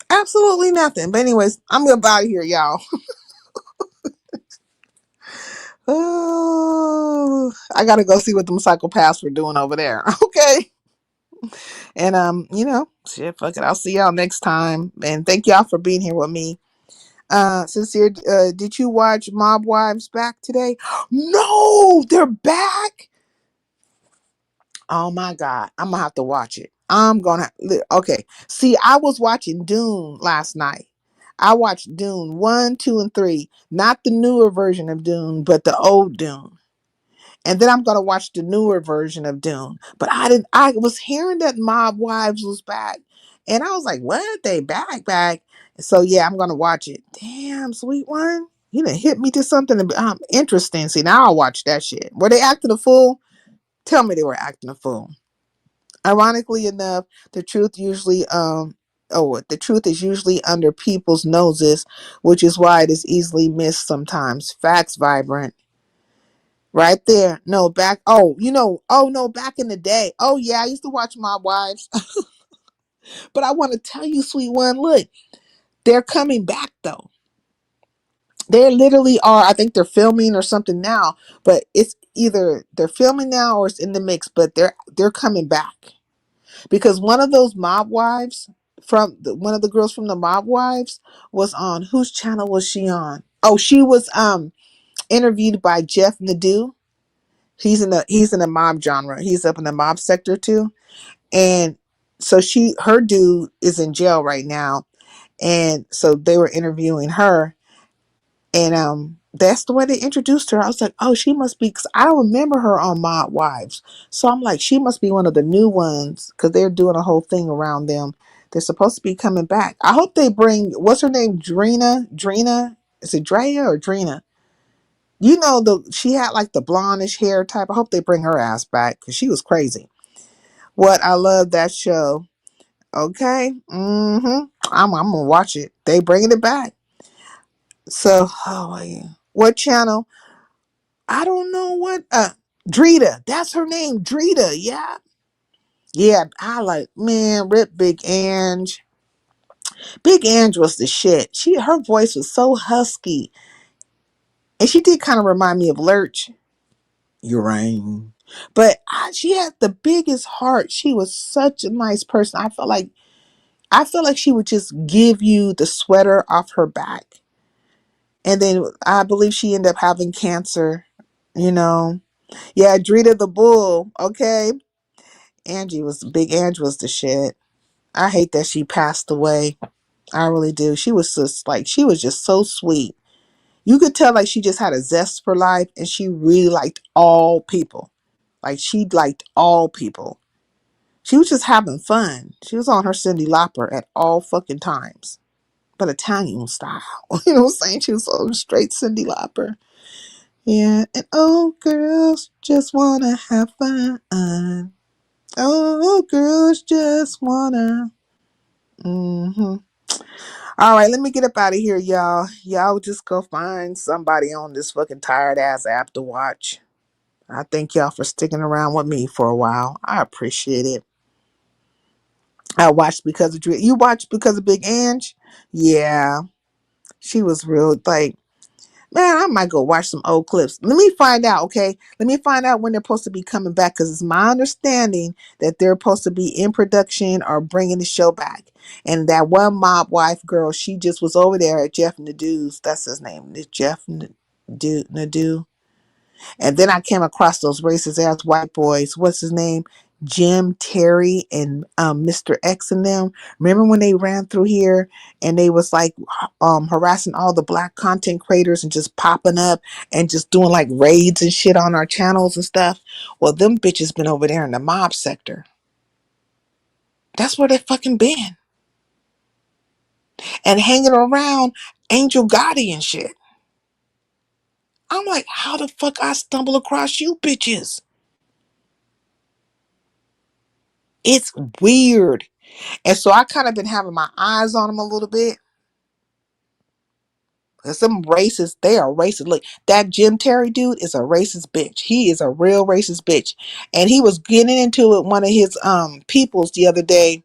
Absolutely nothing. But anyways, I'm about here, y'all. Oh, I gotta go see what them psychopaths were doing over there. Okay. And shit, fuck it. I'll see y'all next time. And thank y'all for being here with me. Sincere, did you watch Mob Wives back today? No, they're back. Oh my God, I'm gonna have to watch it. Okay. See, I was watching Dune last night. I watched Dune 1, 2, and 3. Not the newer version of Dune, but the old Dune. And then I'm gonna watch the newer version of Dune. But I was hearing that Mob Wives was back. And I was like, what? They back. So yeah, I'm gonna watch it. Damn, sweet one. You done hit me to something interesting. See, now I'll watch that shit. Were they acting a fool? Tell me they were acting a fool. Ironically enough, the truth is usually under people's noses, which is why it is easily missed sometimes. Facts, Vibrant. Right there. No, back in the day. Oh yeah, I used to watch My Wives. But I want to tell you, sweet one, look, they're coming back though. They literally are. I think they're filming or something now, but it's either they're filming now or it's in the mix, but they're coming back. Because one of those Mob Wives one of the girls from the Mob Wives was on, whose channel was she on? Oh, she was interviewed by Jeff Nadeau, He's in the mob genre. He's up in the mob sector too. And so her dude is in jail right now. And so they were interviewing her, and that's the way they introduced her. I was like, oh, she must be, because I don't remember her on Mob Wives. So I'm like, she must be one of the new ones, because they're doing a whole thing around them. They're supposed to be coming back. I hope they bring, what's her name? Drina? Is it Drea or Drina? You know, she had like the blondish hair type. I hope they bring her ass back, because she was crazy. What, I love that show. Okay. I'm gonna watch it. They bringing it back. So, oh yeah. What channel? I don't know what. Drita. That's her name. Drita. Yeah. Yeah. I like, man, rip Big Ange. Big Ange was the shit. Her voice was so husky. And she did kind of remind me of Lurch. Urine. But she had the biggest heart. She was such a nice person. I feel like she would just give you the sweater off her back. And then I believe she ended up having cancer, you know. Yeah, Drita the Bull. Okay. Big Angie was the shit. I hate that she passed away. I really do. She was she was just so sweet. You could tell like she just had a zest for life, and she really liked all people. Like she liked all people. She was just having fun. She was on her Cyndi Lauper at all fucking times. But Italian style. You know what I'm saying? She was on straight Cyndi Lauper. Yeah. And oh girls just wanna have fun. Oh, girls just wanna. All right, let me get up out of here, y'all. Y'all just go find somebody on this fucking tired ass app to watch. I thank y'all for sticking around with me for a while. I appreciate it. I watched because of you. Watched because of Big Ange? Yeah, she was real. Like, man, I might go watch some old clips. Let me find out, okay? Let me find out when they're supposed to be coming back, because it's my understanding that they're supposed to be in production or bringing the show back. And that one mob wife girl, she just was over there at Jeff Nadeau's. That's his name. It's Jeff Nadeau. And then I came across those racist ass white boys. What's his name? Jim, Terry, and Mr. X and them. Remember when they ran through here and they was like harassing all the black content creators and just popping up and just doing like raids and shit on our channels and stuff? Well, them bitches been over there in the mob sector. That's where they fucking been. And hanging around Angel Gotti and shit. I'm like, how the fuck I stumble across you bitches? It's weird. And so I kind of been having my eyes on them a little bit. Because some racists, they are racist. Look, that Jim Terry dude is a racist bitch. He is a real racist bitch. And he was getting into it one of his peoples the other day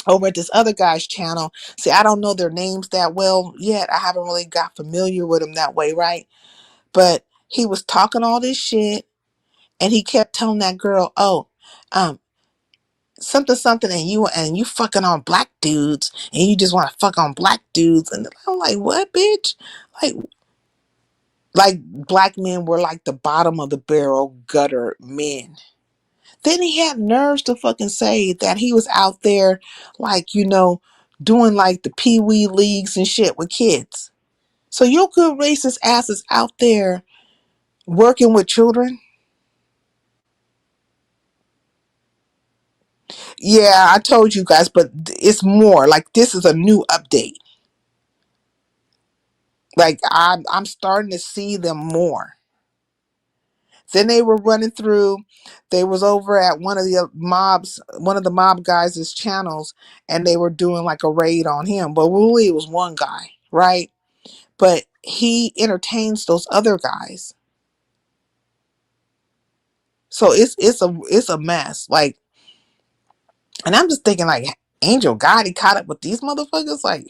over at this other guy's channel. See, I don't know their names that well yet. I haven't really got familiar with them that way, right? But he was talking all this shit, and he kept telling that girl, oh, um, something, and you fucking on black dudes, and you just want to fuck on black dudes. And I'm like, what, bitch? Like black men were like the bottom of the barrel gutter men. Then he had nerves to fucking say that he was out there, like, doing like the pee-wee leagues and shit with kids. So your good racist ass is out there working with children. Yeah, I told you guys, but it's more like this is a new update. Like I'm starting to see them more. Then they were running through. They was over at one of the mob guys' channels, and they were doing like a raid on him. But really, it was one guy, right? But he entertains those other guys. So it's a mess. Like, and I'm just thinking like Angel Gotti caught up with these motherfuckers. Like,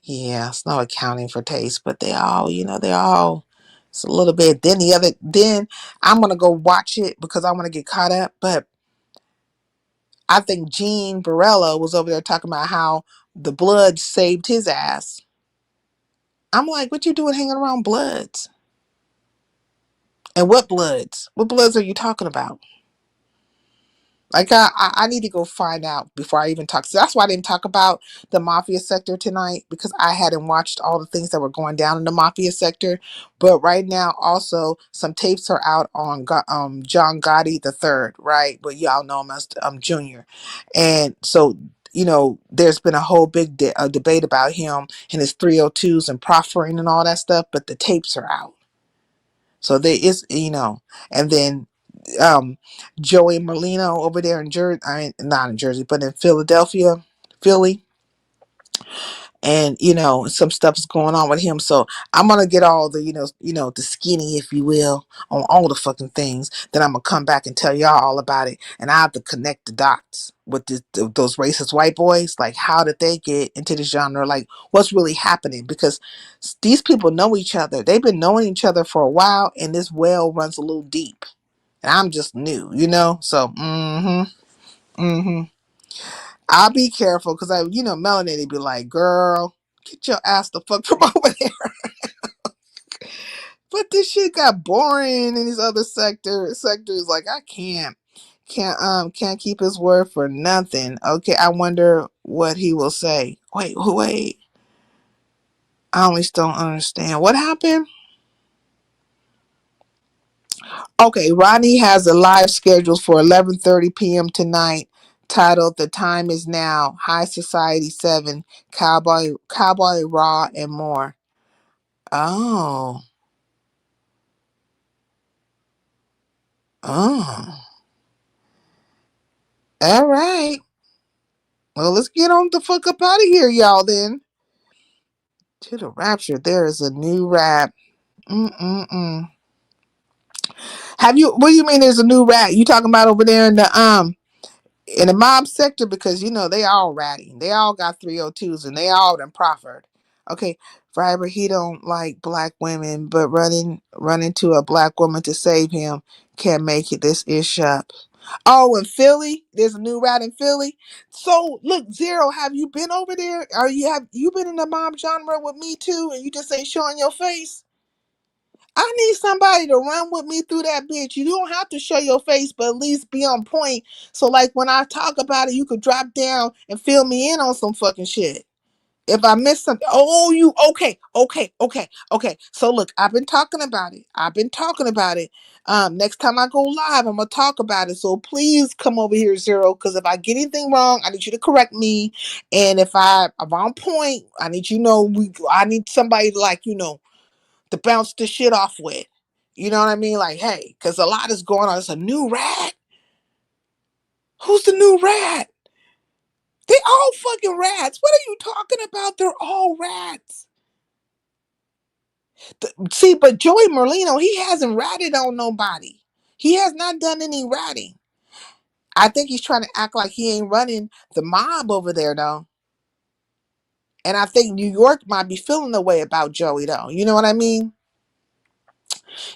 yeah, it's no accounting for taste, but they all, it's a little bit. Then I'm gonna go watch it because I want to get caught up. But I think Gene Barella was over there talking about how the Bloods saved his ass. I'm like, what you doing hanging around Bloods? And what bloods? What bloods are you talking about? Like I need to go find out before I even talk. So that's why I didn't talk about the mafia sector tonight, because I hadn't watched all the things that were going down in the mafia sector. But right now, also some tapes are out on John Gotti the third, right? But y'all know him as Junior, and so there's been a whole big debate about him and his 302s and proffering and all that stuff. But the tapes are out, so there is and then um Joey Merlino over there in Jersey. I mean, not in Jersey, but in Philadelphia, Philly, and some stuff's going on with him. So I'm gonna get all the the skinny, if you will, on all the fucking things. Then I'm gonna come back and tell y'all all about it, and I have to connect the dots with those racist white boys. Like, how did they get into the genre? Like, what's really happening? Because these people know each other. They've been knowing each other for a while, and this well runs a little deep. And I'm just new, So, I'll be careful because Melanie be like, "Girl, get your ass the fuck from over there." But this shit got boring in these other sectors. Like, I can't keep his word for nothing. Okay, I wonder what he will say. Wait. I always don't understand what happened. Okay, Ronnie has a live schedule for 11:30 p.m. tonight, titled "The Time Is Now," High Society 7, Cowboy Raw, and more. Oh, oh, all right. Well, let's get on the fuck up out of here, y'all. Then to the rapture, there is a new rap. Mm. Have you? What do you mean? There's a new rap? You talking about over there in the mob sector? Because they all ratting. They all got 302s and they all done proffered. Okay, Fiber, he don't like black women, but running to a black woman to save him can't make it this ish up. Oh, in Philly, there's a new rat in Philly. So look, Zero, have you been over there? Have you been in the mob genre with me too? And you just ain't showing your face? I need somebody to run with me through that bitch. You don't have to show your face, but at least be on point. So like when I talk about it, you could drop down and fill me in on some fucking shit. If I miss something, you okay. So look, I've been talking about it. Next time I go live, I'm gonna talk about it. So please come over here, Zero, because if I get anything wrong, I need you to correct me. And if I'm on point, I need I need somebody to bounce the shit off with. You know what I mean? Like, hey, because a lot is going on. It's a new rat. Who's the new rat? They all fucking rats. What are you talking about? They're all rats. See, but Joey Merlino, he hasn't ratted on nobody. He has not done any ratting. I think he's trying to act like he ain't running the mob over there, though. And I think New York might be feeling the way about Joey, though. You know what I mean?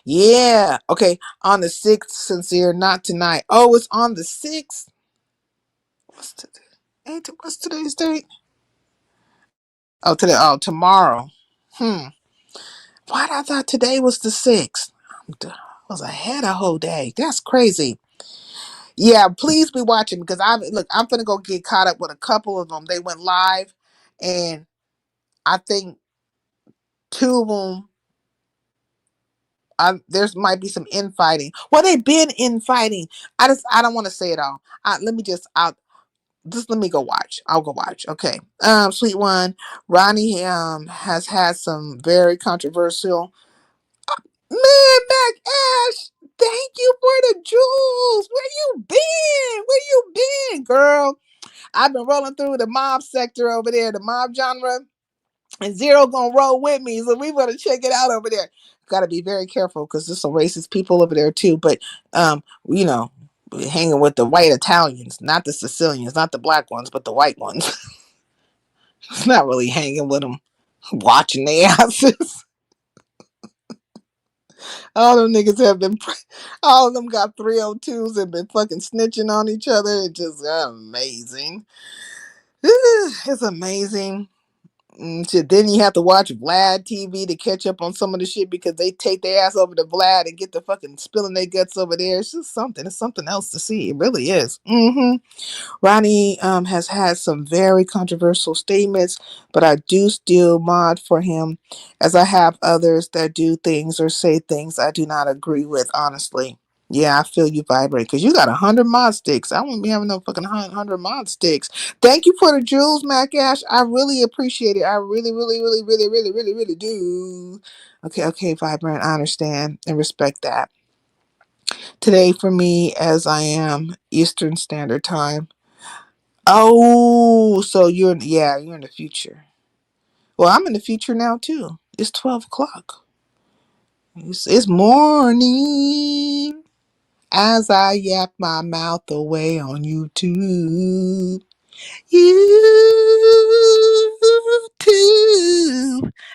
Yeah. Okay. On the 6th, Sincere, not tonight. Oh, it's on the 6th. What's today's date? Oh, today. Oh, tomorrow. Why I thought today was the 6th? I was ahead a whole day. That's crazy. Yeah, please be watching because I'm gonna go get caught up with a couple of them. They went live, and I think two of them. There's might be some infighting. Well, they've been infighting. I don't want to say it all. I'll just let me go watch. I'll go watch. Okay. Sweet one. Ronnie has had some very controversial. Man, Mac Ash, thank you for the jewels. Where you been? Where you been, girl? I've been rolling through the mob sector over there, the mob genre, and Zero gonna roll with me, so we gonna check it out over there. Got to be very careful because there's some racist people over there too. But you know, hanging with the white Italians, not the Sicilians, not the black ones, but the white ones. It's not really hanging with them, watching their asses. All them niggas have been, all of them got 302s and been fucking snitching on each other. It's just amazing. It's amazing. Shit, then you have to watch Vlad TV to catch up on some of the shit because they take their ass over to Vlad and get the fucking spilling their guts over there. It's just something. It's something else to see. It really is. Ronnie has had some very controversial statements, but I do still mod for him, as I have others that do things or say things I do not agree with. Honestly, yeah, I feel you vibrate because you got 100 mod sticks. I won't be having no fucking 100 mod sticks. Thank you for the jewels, Mac Ash. I really appreciate it. I really, really, really, really, really, really, really do. Okay, vibrant. I understand and respect that. Today for me, as I am Eastern Standard Time. Oh, so you're in the future. Well, I'm in the future now too. It's 12 o'clock. It's morning as I yap my mouth away on YouTube. YouTube,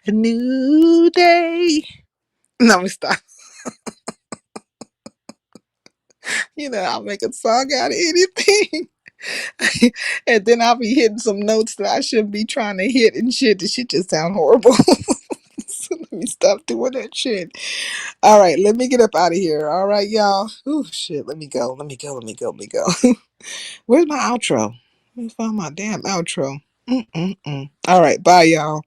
a new day. No, let me stop. I'll make a song out of anything. And then I'll be hitting some notes that I shouldn't be trying to hit and shit. The shit just sound horrible. So let me stop doing that shit. All right, let me get up out of here. All right, y'all. Ooh, shit. Let me go. Where's my outro? Let me find my damn outro. All right, bye, y'all.